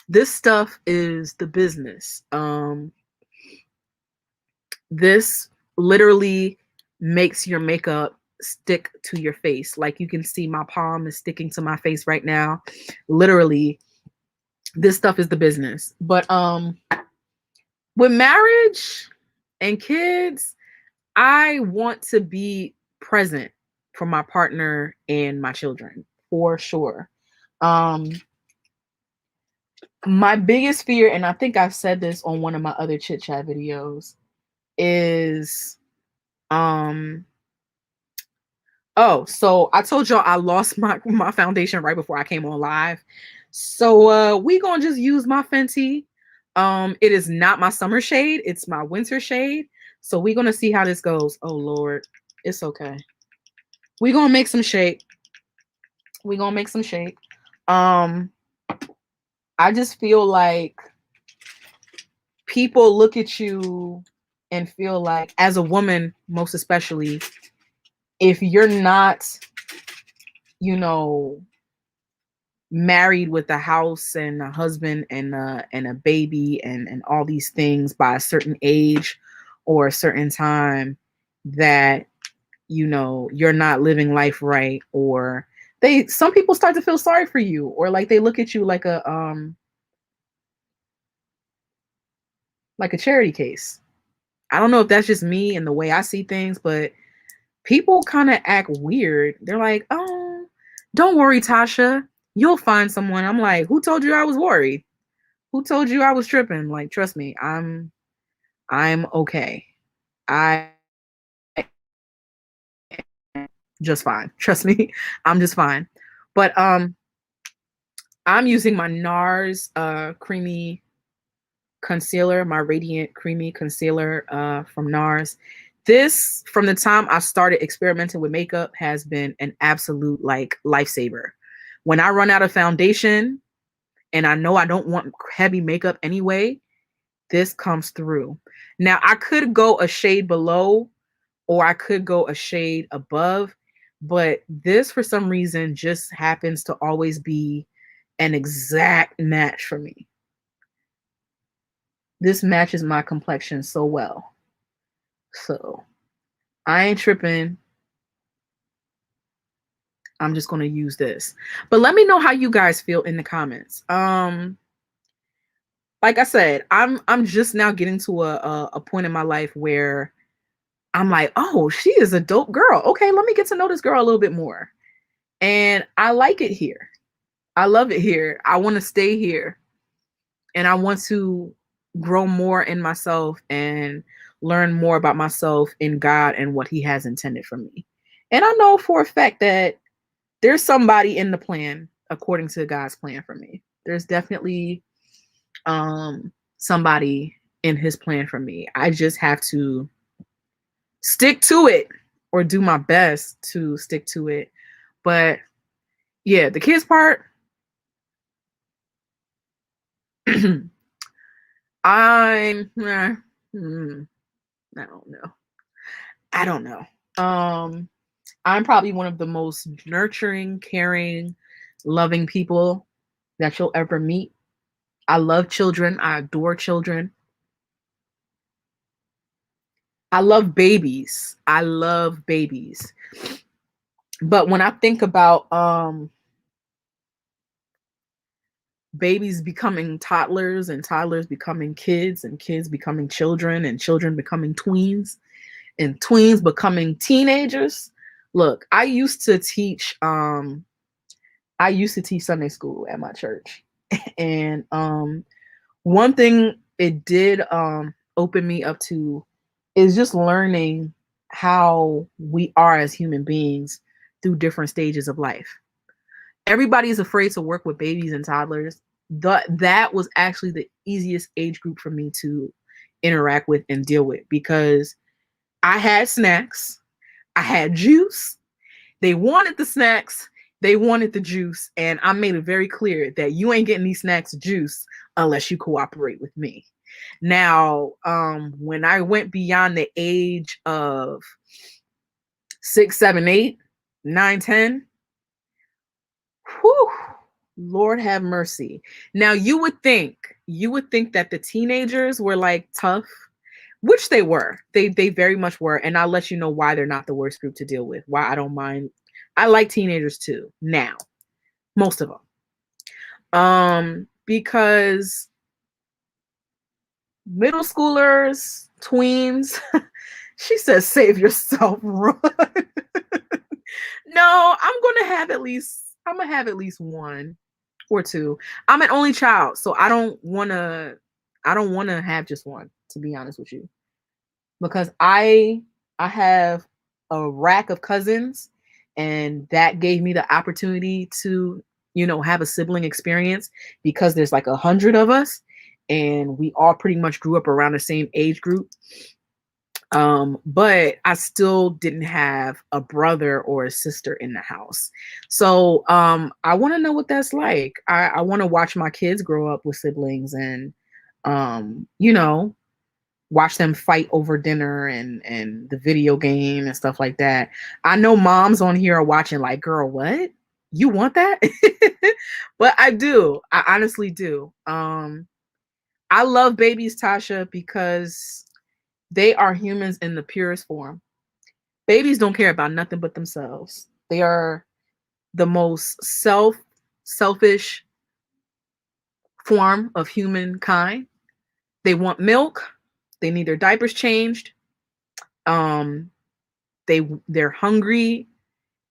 This stuff is the business. This literally makes your makeup stick to your face. Like you can see my palm is sticking to my face right now. Literally, this stuff is the business. But with marriage and kids, I want to be present for my partner and my children for sure. My biggest fear, and I think I've said this on one of my other chit chat videos, is oh, so I told y'all I lost my foundation right before I came on live. So we gonna just use my Fenty. It is not my summer shade, it's my winter shade. So we gonna see how this goes. Oh Lord, it's okay. We gonna make some shake. We gonna make some shake. I just feel like people look at you and feel like, as a woman, most especially, if you're not, you know, married with a house and a husband and a baby and all these things by a certain age or a certain time, that, you know, you're not living life right, or some people start to feel sorry for you, or like they look at you like a charity case. I don't know if that's just me and the way I see things, but people kind of act weird. They're like, "Oh, don't worry, Tasha. You'll find someone." I'm like, "Who told you I was worried? Who told you I was tripping? Like, trust me, I'm okay. I just fine. Trust me, I'm just fine." But I'm using my NARS creamy concealer, my radiant creamy concealer from NARS. This, from the time I started experimenting with makeup, has been an absolute like lifesaver. When I run out of foundation and I know I don't want heavy makeup anyway, this comes through. Now I could go a shade below or I could go a shade above, but this for some reason just happens to always be an exact match for me. This matches my complexion so well. So I ain't tripping. I'm just going to use this. But let me know how you guys feel in the comments. Like I said, I'm just now getting to a point in my life where I'm like, "Oh, she is a dope girl. Okay, let me get to know this girl a little bit more." And I like it here. I love it here. I want to stay here. And I want to grow more in myself and learn more about myself in God and what he has intended for me. And I know for a fact that there's somebody in the plan according to God's plan for me. There's definitely somebody in his plan for me. I just have to stick to it or do my best to stick to it. But yeah, the kids part, I'm I don't know. I don't know. I'm probably one of the most nurturing, caring, loving people that you'll ever meet. I love children. I adore children. I love babies. I love babies. But when I think about babies becoming toddlers and toddlers becoming kids and kids becoming children and children becoming tweens and tweens becoming teenagers. Look, I used to teach Sunday school at my church. And one thing it did open me up to is just learning how we are as human beings through different stages of life. Everybody is afraid to work with babies and toddlers. That was actually the easiest age group for me to interact with and deal with because I had snacks, I had juice. They wanted the snacks, they wanted the juice, and I made it very clear that you ain't getting these snacks or juice unless you cooperate with me. Now, when I went beyond the age of 6, 7, 8, 9, 10, whew, Lord have mercy. Now you would think that the teenagers were like tough, which they were. They very much were, and I'll let you know why they're not the worst group to deal with. Why I don't mind. I like teenagers too. Now, most of them. Because middle schoolers, tweens, she says save yourself, run. No, I'm gonna have at least one or two. I'm an only child, so I don't wanna have just one, to be honest with you. Because I have a rack of cousins, and that gave me the opportunity to, have a sibling experience because there's like 100 of us and we all pretty much grew up around the same age group. But I still didn't have a brother or a sister in the house. So I want to know what that's like. I want to watch my kids grow up with siblings and watch them fight over dinner and the video game and stuff like that. I know moms on here are watching like, girl, what? You want that? But I do. I honestly do. I love babies, Tasha, because they are humans in the purest form. Babies don't care about nothing but themselves. They are the most selfish form of humankind. They want milk. They need their diapers changed. Um, they're hungry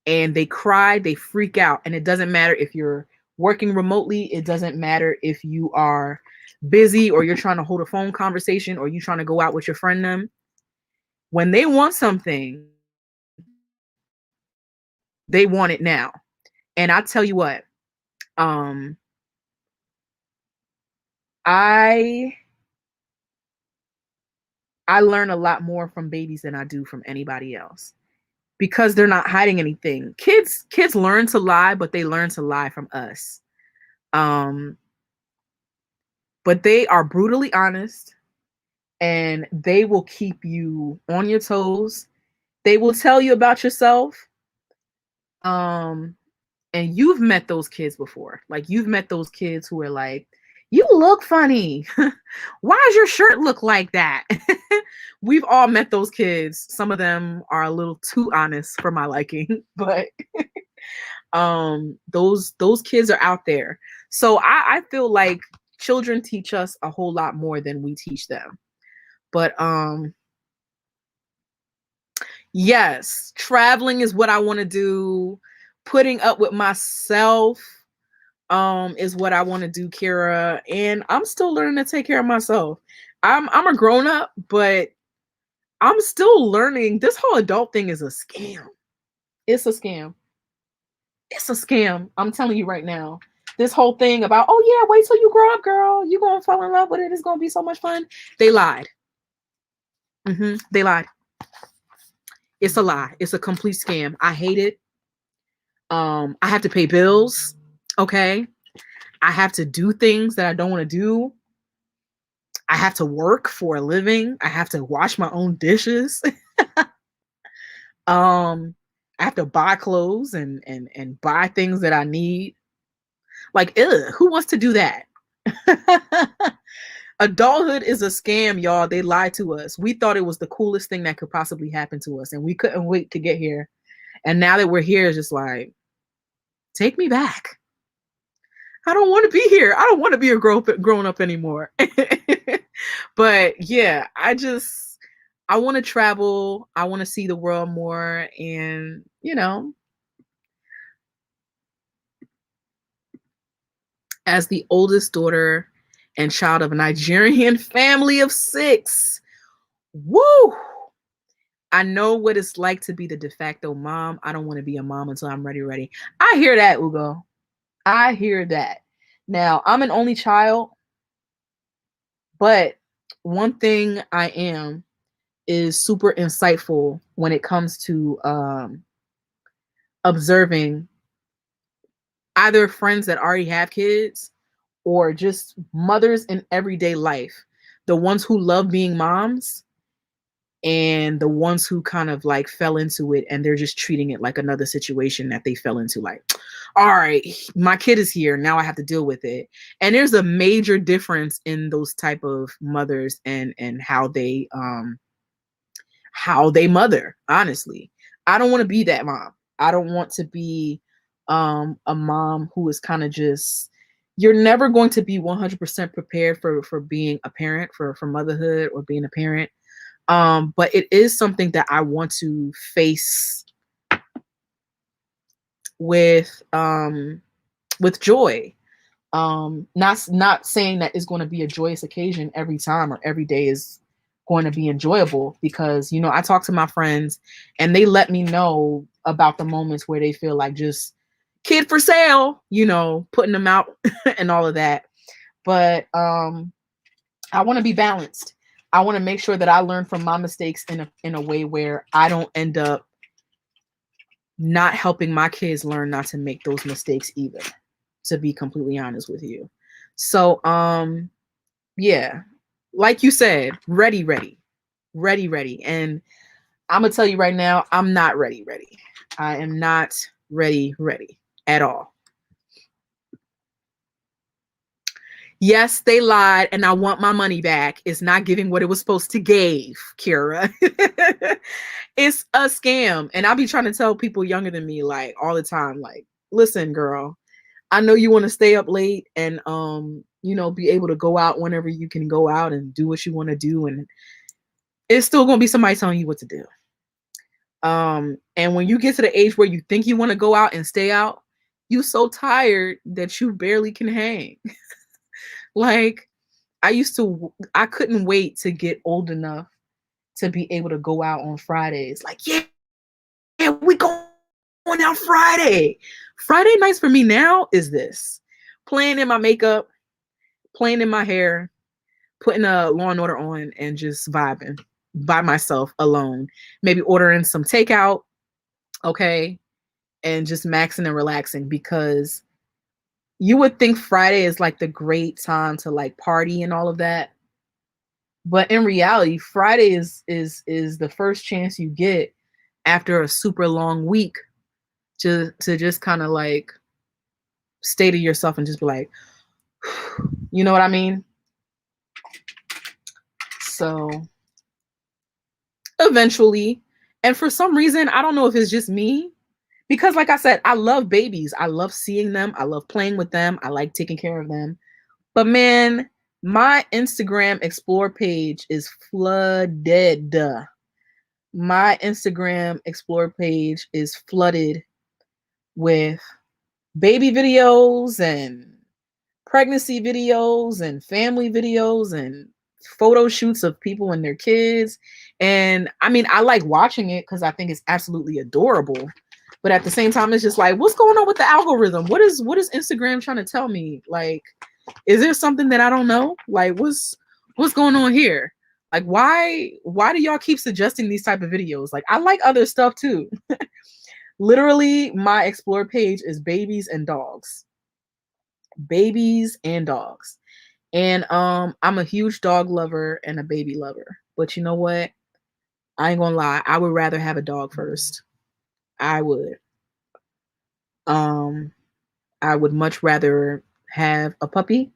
and they cry. They freak out, and it doesn't matter if you're working remotely. It doesn't matter if you are busy or you're trying to hold a phone conversation or you trying to go out with your friend. Them when they want something, they want it now. And I tell you what, um, I I learn a lot more from babies than I do from anybody else because they're not hiding anything. Kids learn to lie, but they learn to lie from us. Um, but they are brutally honest and they will keep you on your toes. They will tell you about yourself. Um, and you've met those kids before. Like you've met those kids who are like, "You look funny. Why does your shirt look like that?" We've all met those kids. Some of them are a little too honest for my liking, but those kids are out there. So I feel like children teach us a whole lot more than we teach them. But yes, traveling is what I want to do. Putting up with myself is what I want to do, Kira. And I'm still learning to take care of myself. I'm a grown up, but I'm still learning. This whole adult thing is a scam. It's a scam. It's a scam. I'm telling you right now. This whole thing about, oh yeah, wait till you grow up, girl. You're gonna fall in love with it. It's gonna be so much fun. They lied. They lied. It's a lie. It's a complete scam. I hate it. I have to pay bills. Okay. I have to do things that I don't want to do. I have to work for a living. I have to wash my own dishes. I have to buy clothes and buy things that I need. Like, who wants to do that? Adulthood is a scam, y'all. They lied to us. We thought it was the coolest thing that could possibly happen to us, and we couldn't wait to get here. And now that we're here, it's just like, take me back. I don't want to be here. I don't want to be a grown up anymore. But yeah, I want to travel. I want to see the world more. And, as the oldest daughter and child of a Nigerian family of 6, woo! I know what it's like to be the de facto mom. I don't want to be a mom until I'm ready. I hear that, Ugo. I hear that. Now, I'm an only child, but one thing I am is super insightful when it comes to observing either friends that already have kids or just mothers in everyday life. The ones who love being moms and the ones who kind of like fell into it and they're just treating it like another situation that they fell into. Like, all right, my kid is here, now I have to deal with it. And there's a major difference in those type of mothers and how they mother. Honestly, I don't want to be that mom. I don't want to be a mom who is kind of just, you're never going to be 100% prepared for being a parent, for motherhood or being a parent. But it is something that I want to face with joy. Not saying that it's going to be a joyous occasion every time or every day is going to be enjoyable, because I talk to my friends and they let me know about the moments where they feel like just kid for sale, putting them out and all of that. But I want to be balanced. I want to make sure that I learn from my mistakes in a way where I don't end up not helping my kids learn not to make those mistakes either, to be completely honest with you. So, yeah, like you said, ready. And I'm going to tell you right now, I'm not ready. I am not ready at all. Yes, they lied and I want my money back. It's not giving what it was supposed to give, Kira. It's a scam. And I'll be trying to tell people younger than me, like, all the time, like, listen, girl, I know you want to stay up late and, be able to go out whenever you can go out and do what you want to do. And it's still going to be somebody telling you what to do. And when you get to the age where you think you want to go out and stay out, you're so tired that you barely can hang. Like, I couldn't wait to get old enough to be able to go out on Fridays. Like, yeah, we going out Friday. Friday nights for me now is this: playing in my makeup, playing in my hair, putting a Law and Order on, and just vibing by myself alone. Maybe ordering some takeout, okay, and just maxing and relaxing, because you would think Friday is like the great time to like party and all of that. But in reality, Friday is the first chance you get after a super long week to just kind of like stay to yourself and just be like, you know what I mean? So eventually, and for some reason, I don't know if it's just me, because like I said, I love babies. I love seeing them. I love playing with them. I like taking care of them. But man, my Instagram Explore page is flooded. My Instagram Explore page is flooded with baby videos and pregnancy videos and family videos and photo shoots of people and their kids. And I mean, I like watching it because I think it's absolutely adorable. But at the same time, it's just like, what's going on with the algorithm? What is Instagram trying to tell me? Like, is there something that I don't know? Like, what's going on here? Like, why do y'all keep suggesting these type of videos? Like, I like other stuff too. Literally, my explore page is babies and dogs. Babies and dogs. And I'm a huge dog lover and a baby lover. But you know what? I ain't gonna lie, I would rather have a dog first. I would. Um, I would much rather have a puppy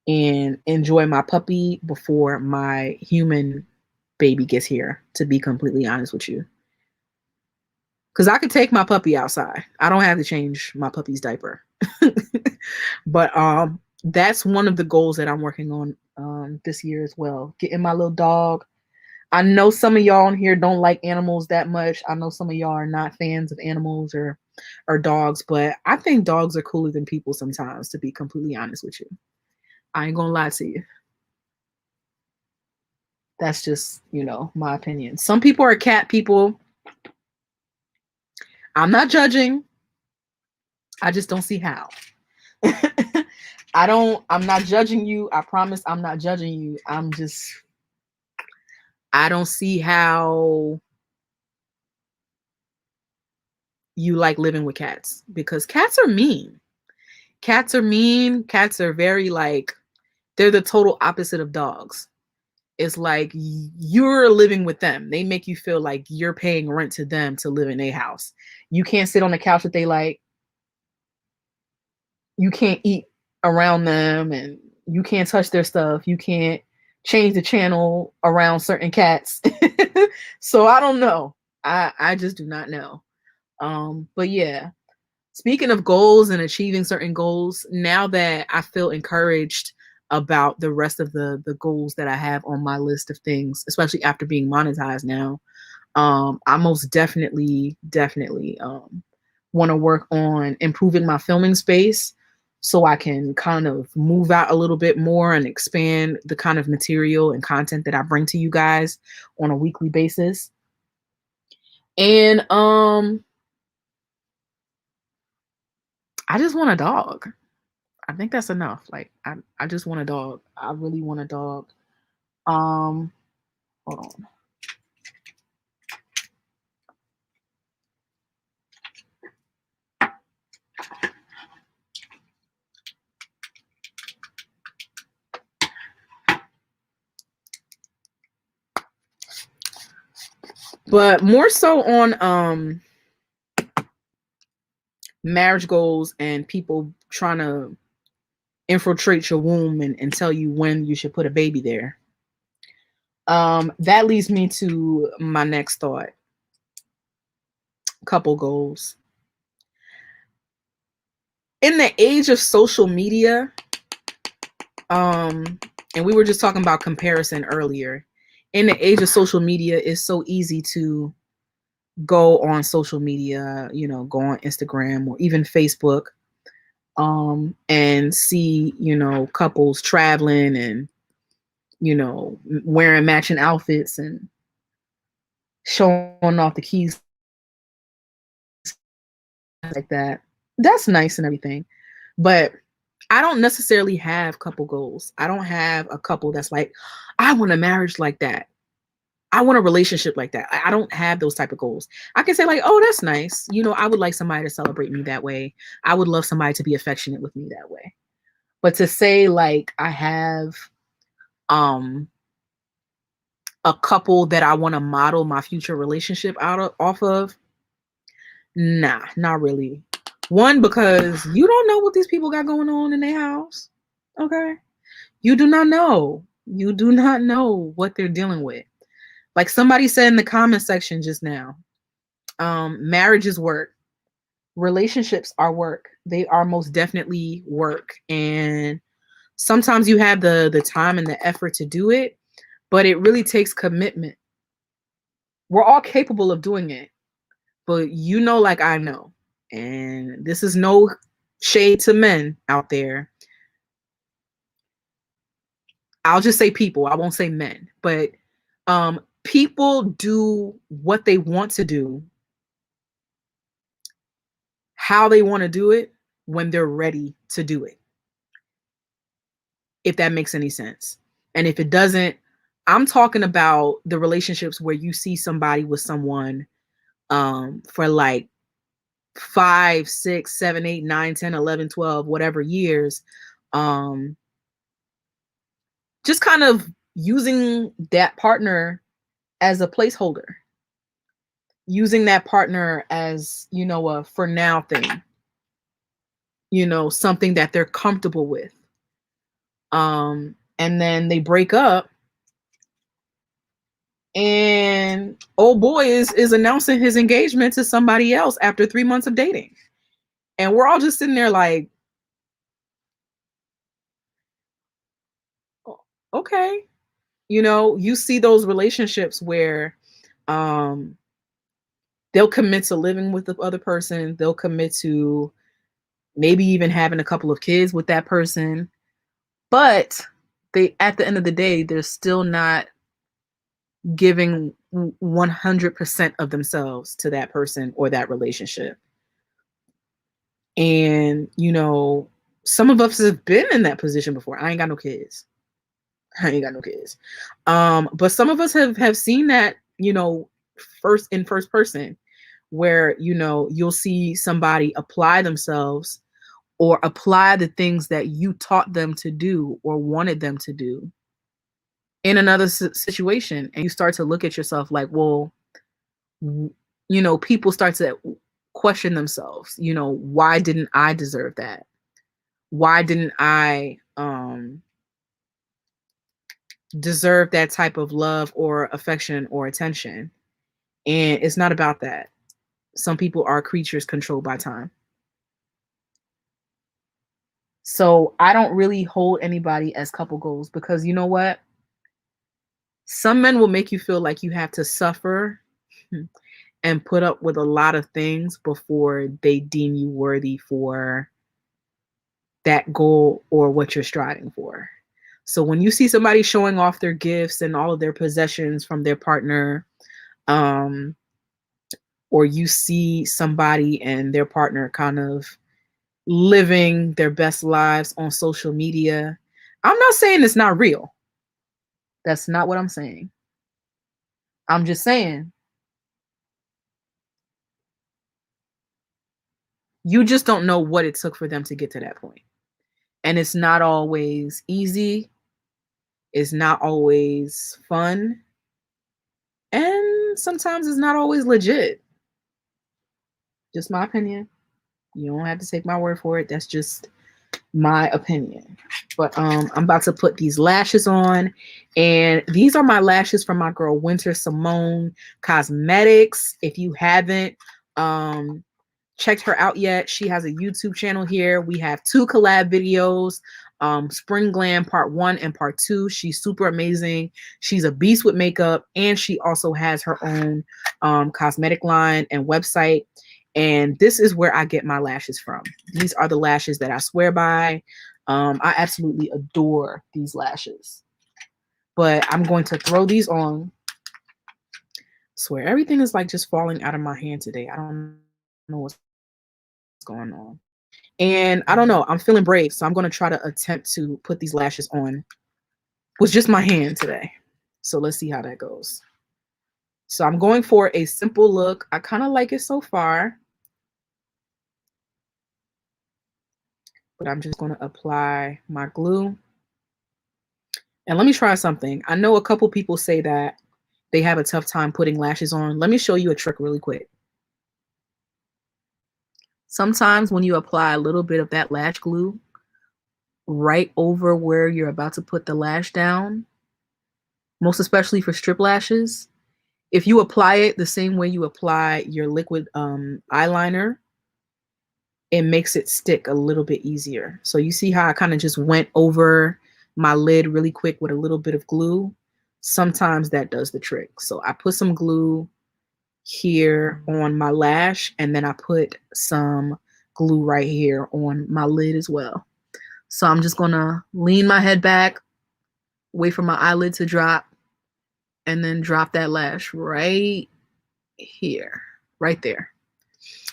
and enjoy my puppy before my human baby gets here, to be completely honest with you. Because I could take my puppy outside. I don't have to change my puppy's diaper. But that's one of the goals that I'm working on this year as well. Getting my little dog. I know some of y'all on here don't like animals that much. I know some of y'all are not fans of animals or dogs, but I think dogs are cooler than people sometimes, to be completely honest with you. I ain't gonna lie to you. That's just, my opinion. Some people are cat people. I'm not judging. I just don't see how. I'm not judging you. I promise I'm not judging you. I don't see how you like living with cats, because cats are mean. Cats are mean. Cats are very like, they're the total opposite of dogs. It's like you're living with them. They make you feel like you're paying rent to them to live in a house. You can't sit on the couch that they like. You can't eat around them, and you can't touch their stuff. You can't change the channel around certain cats. So I don't know. I just do not know. But yeah, speaking of goals and achieving certain goals, now that I feel encouraged about the rest of the goals that I have on my list of things, especially after being monetized now, I most definitely want to work on improving my filming space so I can kind of move out a little bit more and expand the kind of material and content that I bring to you guys on a weekly basis. And I just want a dog. I think that's enough. Like I just want a dog. I really want a dog. Um Hold on. But more so on marriage goals and people trying to infiltrate your womb and tell you when you should put a baby there. That leads me to my next thought. Couple goals. In the age of social media, and we were just talking about comparison earlier. In the age of social media, it's so easy to go on social media, go on Instagram or even Facebook, and see, couples traveling and, wearing matching outfits and showing off the keys like that. That's nice and everything. But I don't necessarily have couple goals. I don't have a couple that's like, I want a marriage like that. I want a relationship like that. I don't have those type of goals. I can say like, oh, that's nice. I would like somebody to celebrate me that way. I would love somebody to be affectionate with me that way. But to say like I have a couple that I want to model my future relationship off of, nah, not really. One, because you don't know what these people got going on in their house. Okay. You do not know. You do not know what they're dealing with. Like somebody said in the comment section just now, marriage is work. Relationships are work. They are most definitely work. And sometimes you have the time and the effort to do it, but it really takes commitment. We're all capable of doing it, but like I know, and this is no shade to men out there. I'll just say people. I won't say men, but people do what they want to do, how they want to do it, when they're ready to do it. If that makes any sense. And if it doesn't, I'm talking about the relationships where you see somebody with someone for like 5, 6, 7, 8, 9, 10, 11, 12, whatever years, um, just kind of using that partner as a placeholder, using that partner as, a for now thing, something that they're comfortable with. And then they break up, and old boy is announcing his engagement to somebody else after 3 months of dating. And we're all just sitting there like, okay. You see those relationships where um they'll commit to living with the other person, they'll commit to maybe even having a couple of kids with that person, but they, at the end of the day, they're still not giving 100% of themselves to that person or that relationship. And some of us have been in that position before. I ain't got no kids. But some of us have seen that, first person, where you'll see somebody apply themselves or apply the things that you taught them to do or wanted them to do in another situation, and you start to look at yourself like, well, people start to question themselves. Why didn't I deserve that? Why didn't I deserve that type of love or affection or attention? And it's not about that. Some people are creatures controlled by time. So I don't really hold anybody as couple goals, because you know what? Some men will make you feel like you have to suffer and put up with a lot of things before they deem you worthy for that goal or what you're striving for. So when you see somebody showing off their gifts and all of their possessions from their partner, or you see somebody and their partner kind of living their best lives on social media, I'm not saying it's not real. That's not what I'm saying. I'm just saying you just don't know what it took for them to get to that point. And it's not always easy. It's not always fun. And sometimes it's not always legit. Just my opinion. You don't have to take my word for it. That's just my opinion. But I'm about to put these lashes on, and these are my lashes from my girl Winter Simone Cosmetics. If you haven't checked her out yet, she has a YouTube channel here. We have 2 collab videos, Spring Glam Part 1 and Part 2. She's super amazing. She's a beast with makeup, and she also has her own cosmetic line and website. And this is where I get my lashes from. These are the lashes that I swear by. I absolutely adore these lashes. But I'm going to throw these on. I swear, everything is like just falling out of my hand today. I don't know what's going on. And I don't know, I'm feeling brave, so I'm going to try to attempt to put these lashes on with just my hand today. So let's see how that goes. So I'm going for a simple look. I kind of like it so far. But I'm just going to apply my glue. And let me try something. I know a couple people say that they have a tough time putting lashes on. Let me show you a trick really quick. Sometimes when you apply a little bit of that lash glue right over where you're about to put the lash down, most especially for strip lashes, if you apply it the same way you apply your liquid eyeliner, it makes it stick a little bit easier. So you see how I kind of just went over my lid really quick with a little bit of glue? Sometimes that does the trick. So I put some glue here on my lash, and then I put some glue right here on my lid as well. So I'm just gonna lean my head back, wait for my eyelid to drop, and then drop that lash right here, right there.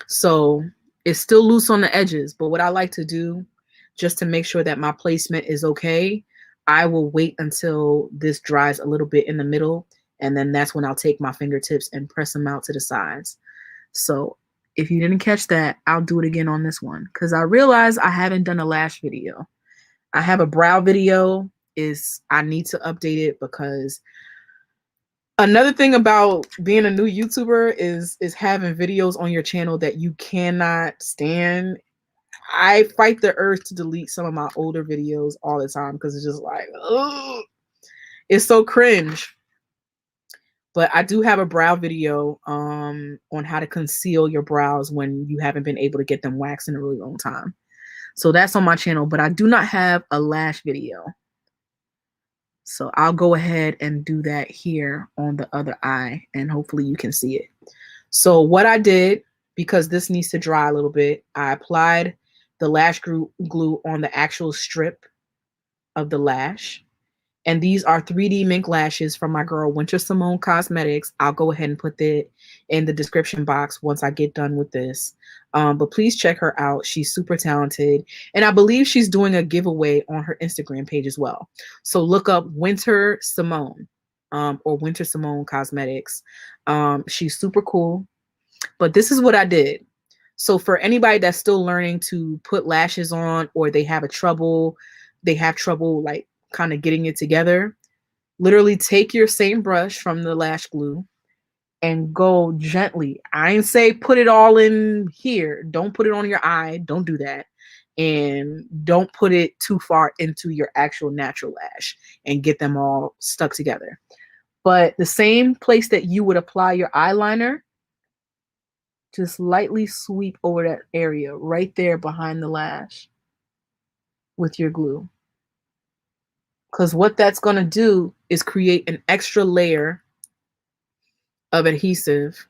So it's still loose on the edges, but what I like to do, just to make sure that my placement is okay, I will wait until this dries a little bit in the middle, and then that's when I'll take my fingertips and press them out to the sides. So if you didn't catch that, I'll do it again on this one because I realized I haven't done a lash video. I have a brow video. I need to update it because another thing about being a new YouTuber is having videos on your channel that you cannot stand. I fight the urge to delete some of my older videos all the time because it's just like, ugh, it's so cringe. But I do have a brow video on how to conceal your brows when you haven't been able to get them waxed in a really long time. So that's on my channel, but I do not have a lash video. So I'll go ahead and do that here on the other eye, and hopefully you can see it. So what I did, because this needs to dry a little bit, I applied the lash glue on the actual strip of the lash. And these are 3D mink lashes from my girl, Winter Simone Cosmetics. I'll go ahead and put that in the description box once I get done with this. But please check her out. She's super talented. And I believe she's doing a giveaway on her Instagram page as well. So look up Winter Simone or Winter Simone Cosmetics. She's super cool. But this is what I did. So for anybody that's still learning to put lashes on, or they have trouble like kind of getting it together, literally take your same brush from the lash glue and go gently. I ain't say put it all in here. Don't put it on your eye. Don't do that. And don't put it too far into your actual natural lash and get them all stuck together. But the same place that you would apply your eyeliner, just lightly sweep over that area right there behind the lash with your glue. Because what that's going to do is create an extra layer of adhesive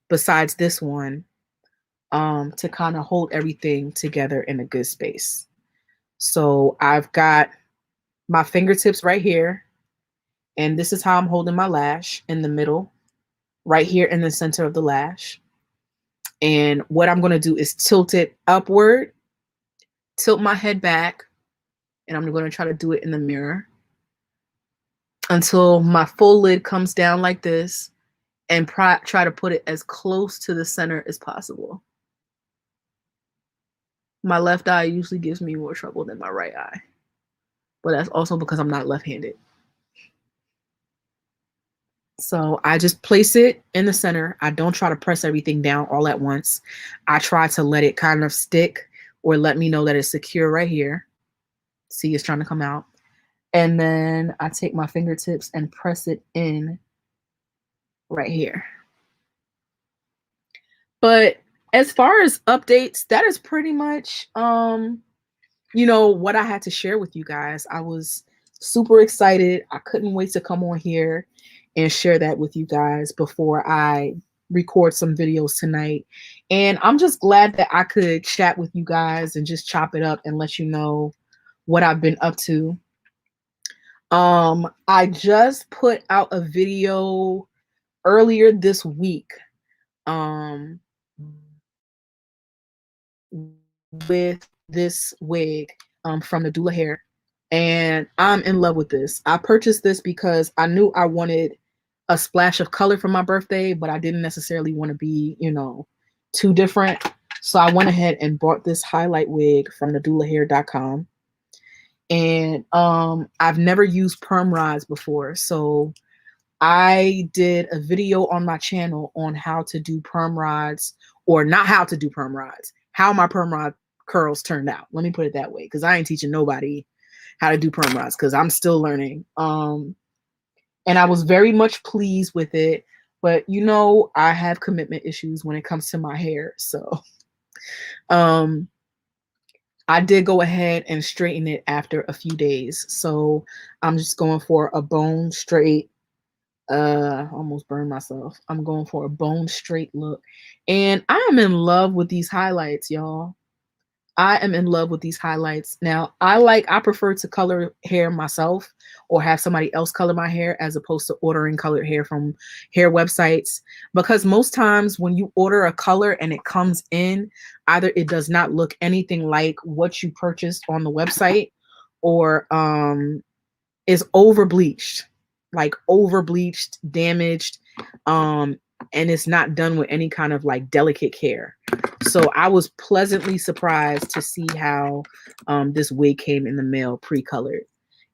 besides this one to kind of hold everything together in a good space. So I've got my fingertips right here, and this is how I'm holding my lash in the middle, right here in the center of the lash. And what I'm going to do is tilt it upward, tilt my head back, and I'm going to try to do it in the mirror until my full lid comes down like this, and try to put it as close to the center as possible. My left eye usually gives me more trouble than my right eye, but that's also because I'm not left-handed. So I just place it in the center. I don't try to press everything down all at once. I try to let it kind of stick or let me know that it's secure right here. See, it's trying to come out. And then I take my fingertips and press it in right here. But as far as updates, that is pretty much, what I had to share with you guys. I was super excited. I couldn't wait to come on here and share that with you guys before I record some videos tonight. And I'm just glad that I could chat with you guys and just chop it up and let you know what I've been up to. I just put out a video earlier this week with this wig from the Doula Hair, and I'm in love with this. I purchased this because I knew I wanted a splash of color for my birthday, but I didn't necessarily want to be, too different. So I went ahead and bought this highlight wig from the doulahair.com. And I've never used perm rods before, so I did a video on my channel on how to do perm rods, or not how to do perm rods, how my perm rod curls turned out. Let me put it that way, because I ain't teaching nobody how to do perm rods because I'm still learning. And I was very much pleased with it, but I have commitment issues when it comes to my hair. So I did go ahead and straighten it after a few days. So I'm just going for a bone straight, almost burned myself. I'm going for a bone straight look. And I am in love with these highlights, y'all. I am in love with these highlights. Now, I prefer to color hair myself or have somebody else color my hair as opposed to ordering colored hair from hair websites, because most times when you order a color and it comes in, either it does not look anything like what you purchased on the website, or is over bleached, like over bleached, damaged, and it's not done with any kind of like delicate care. So I was pleasantly surprised to see how this wig came in the mail pre-colored,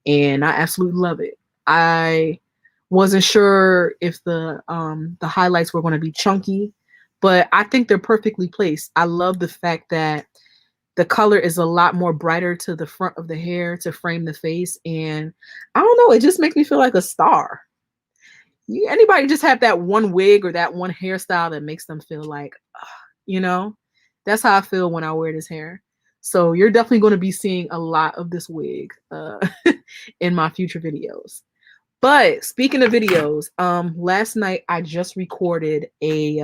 and I absolutely love it. I wasn't sure if the highlights were going to be chunky, but I think they're perfectly placed. I love the fact that the color is a lot more brighter to the front of the hair to frame the face, and I don't know, it just makes me feel like a star. Anybody just have that one wig or that one hairstyle that makes them feel like, you know, that's how I feel when I wear this hair. So you're definitely going to be seeing a lot of this wig in my future videos. But speaking of videos, last night I just recorded a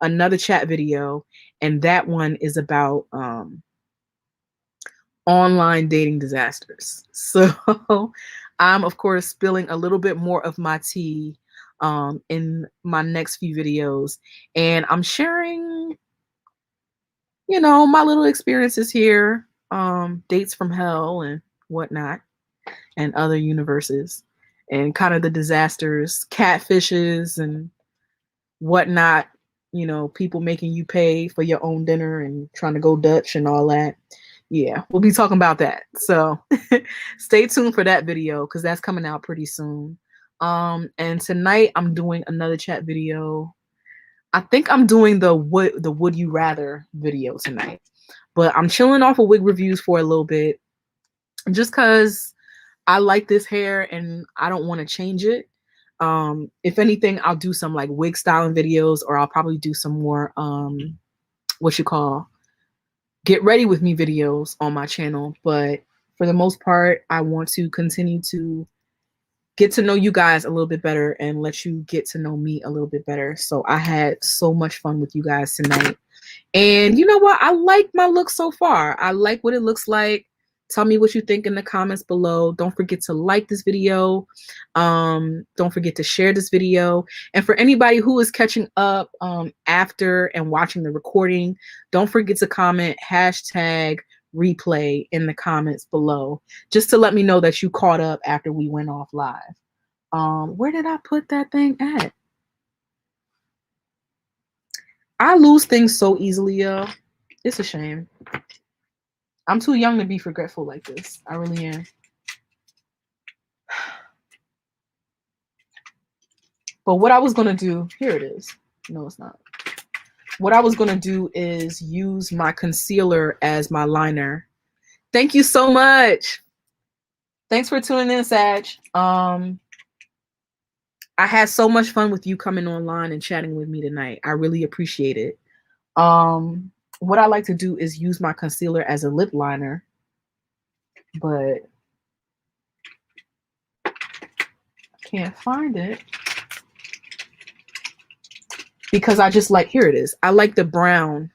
another chat video, and that one is about online dating disasters. So I'm of course spilling a little bit more of my tea in my next few videos, and I'm sharing, you know, my little experiences here, dates from hell and whatnot, and other universes, and kind of the disasters, catfishes and whatnot, you know, people making you pay for your own dinner and trying to go Dutch and all that. Yeah, we'll be talking about that. So stay tuned for that video because that's coming out pretty soon. And tonight I'm doing another chat video. I think I'm doing the would you rather video tonight, but I'm chilling off of wig reviews for a little bit just because I like this hair and I don't want to change it. If anything, I'll do some like wig styling videos, or I'll probably do some more what you call get ready with me videos on my channel. But for the most part, I want to continue to get to know you guys a little bit better and let you get to know me a little bit better. So I had so much fun with you guys tonight. And you know what? I like my look so far. I like what it looks like. Tell me what you think in the comments below. Don't forget to like this video. Don't forget to share this video. And for anybody who is catching up after and watching the recording, don't forget to comment hashtag replay in the comments below, just to let me know that you caught up after we went off live. Where did I put that thing at? I lose things so easily, yo. It's a shame. I'm too young to be forgetful like this. I really am. But what I was going to do, here it is. No, it's not. What I was going to do is use my concealer as my liner. Thank you so much. Thanks for tuning in, Sag. I had so much fun with you coming online and chatting with me tonight. I really appreciate it. What I like to do is use my concealer as a lip liner, but I can't find it because I just like, here it is. I like the brown.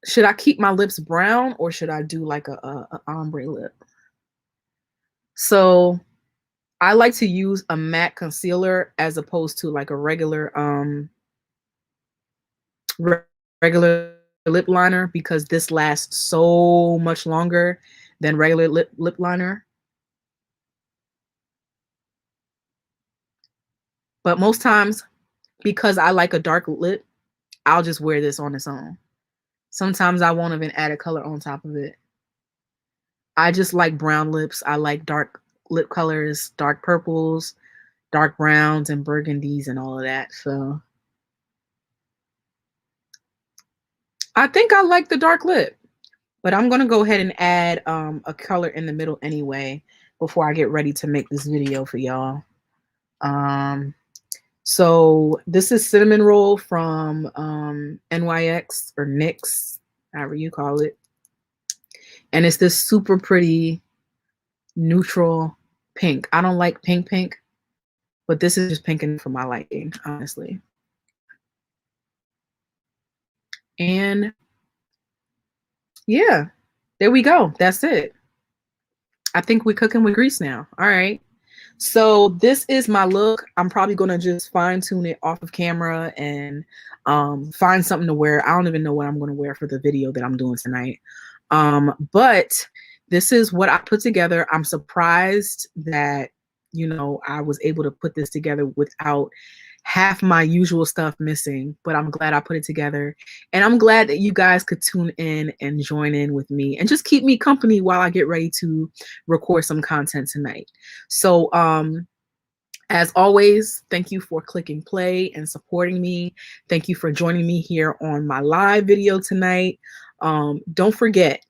Should I keep my lips brown or should I do like a ombre lip? So I like to use a matte concealer as opposed to like a regular regular lip liner, because this lasts so much longer than regular lip liner. But most times, because I like a dark lip, I'll just wear this on its own. Sometimes I won't even add a color on top of it. I just like brown lips. I like dark lip colors, dark purples, dark browns, and burgundies and all of that. So I think I like the dark lip, but I'm going to go ahead and add a color in the middle anyway before I get ready to make this video for y'all. So this is Cinnamon Roll from NYX or NYX, however you call it. And it's this super pretty neutral pink. I don't like pink, but this is just pink enough for my liking, honestly. And yeah, there we go. That's it. I think we're cooking with grease now. All right. So this is my look. I'm probably going to just fine tune it off of camera and find something to wear. I don't even know what I'm going to wear for the video that I'm doing tonight. But this is what I put together. I'm surprised that, I was able to put this together without half my usual stuff missing, but I'm glad I put it together. And I'm glad that you guys could tune in and join in with me and just keep me company while I get ready to record some content tonight. So, as always, thank you for clicking play and supporting me. Thank you for joining me here on my live video tonight. Don't forget,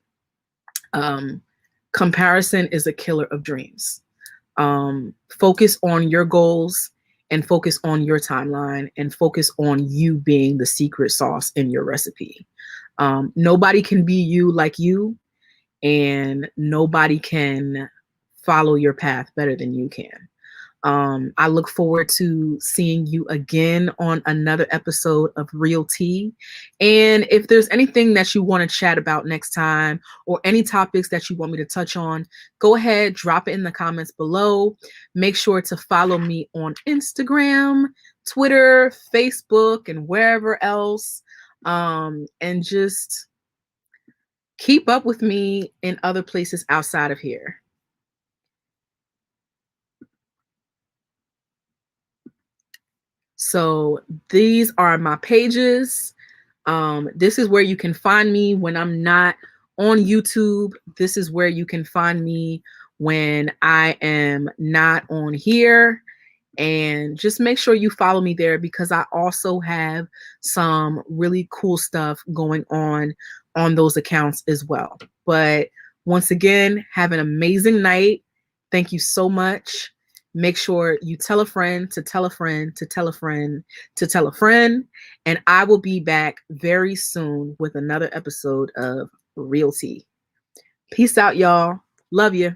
comparison is a killer of dreams. Focus on your goals and focus on your timeline and focus on you being the secret sauce in your recipe. Nobody can be you like you, and nobody can follow your path better than you can. I look forward to seeing you again on another episode of Real Tea. And if there's anything that you want to chat about next time or any topics that you want me to touch on, go ahead, drop it in the comments below. Make sure to follow me on Instagram, Twitter, Facebook, and wherever else. And just keep up with me in other places outside of here. So these are my pages. This is where you can find me when I'm not on YouTube. This is where you can find me when I am not on here. And just make sure you follow me there, because I also have some really cool stuff going on those accounts as well. But once again, have an amazing night. Thank you so much. Make sure you tell a friend to tell a friend to tell a friend to tell a friend. And I will be back very soon with another episode of Real Tea. Peace out, y'all. Love you.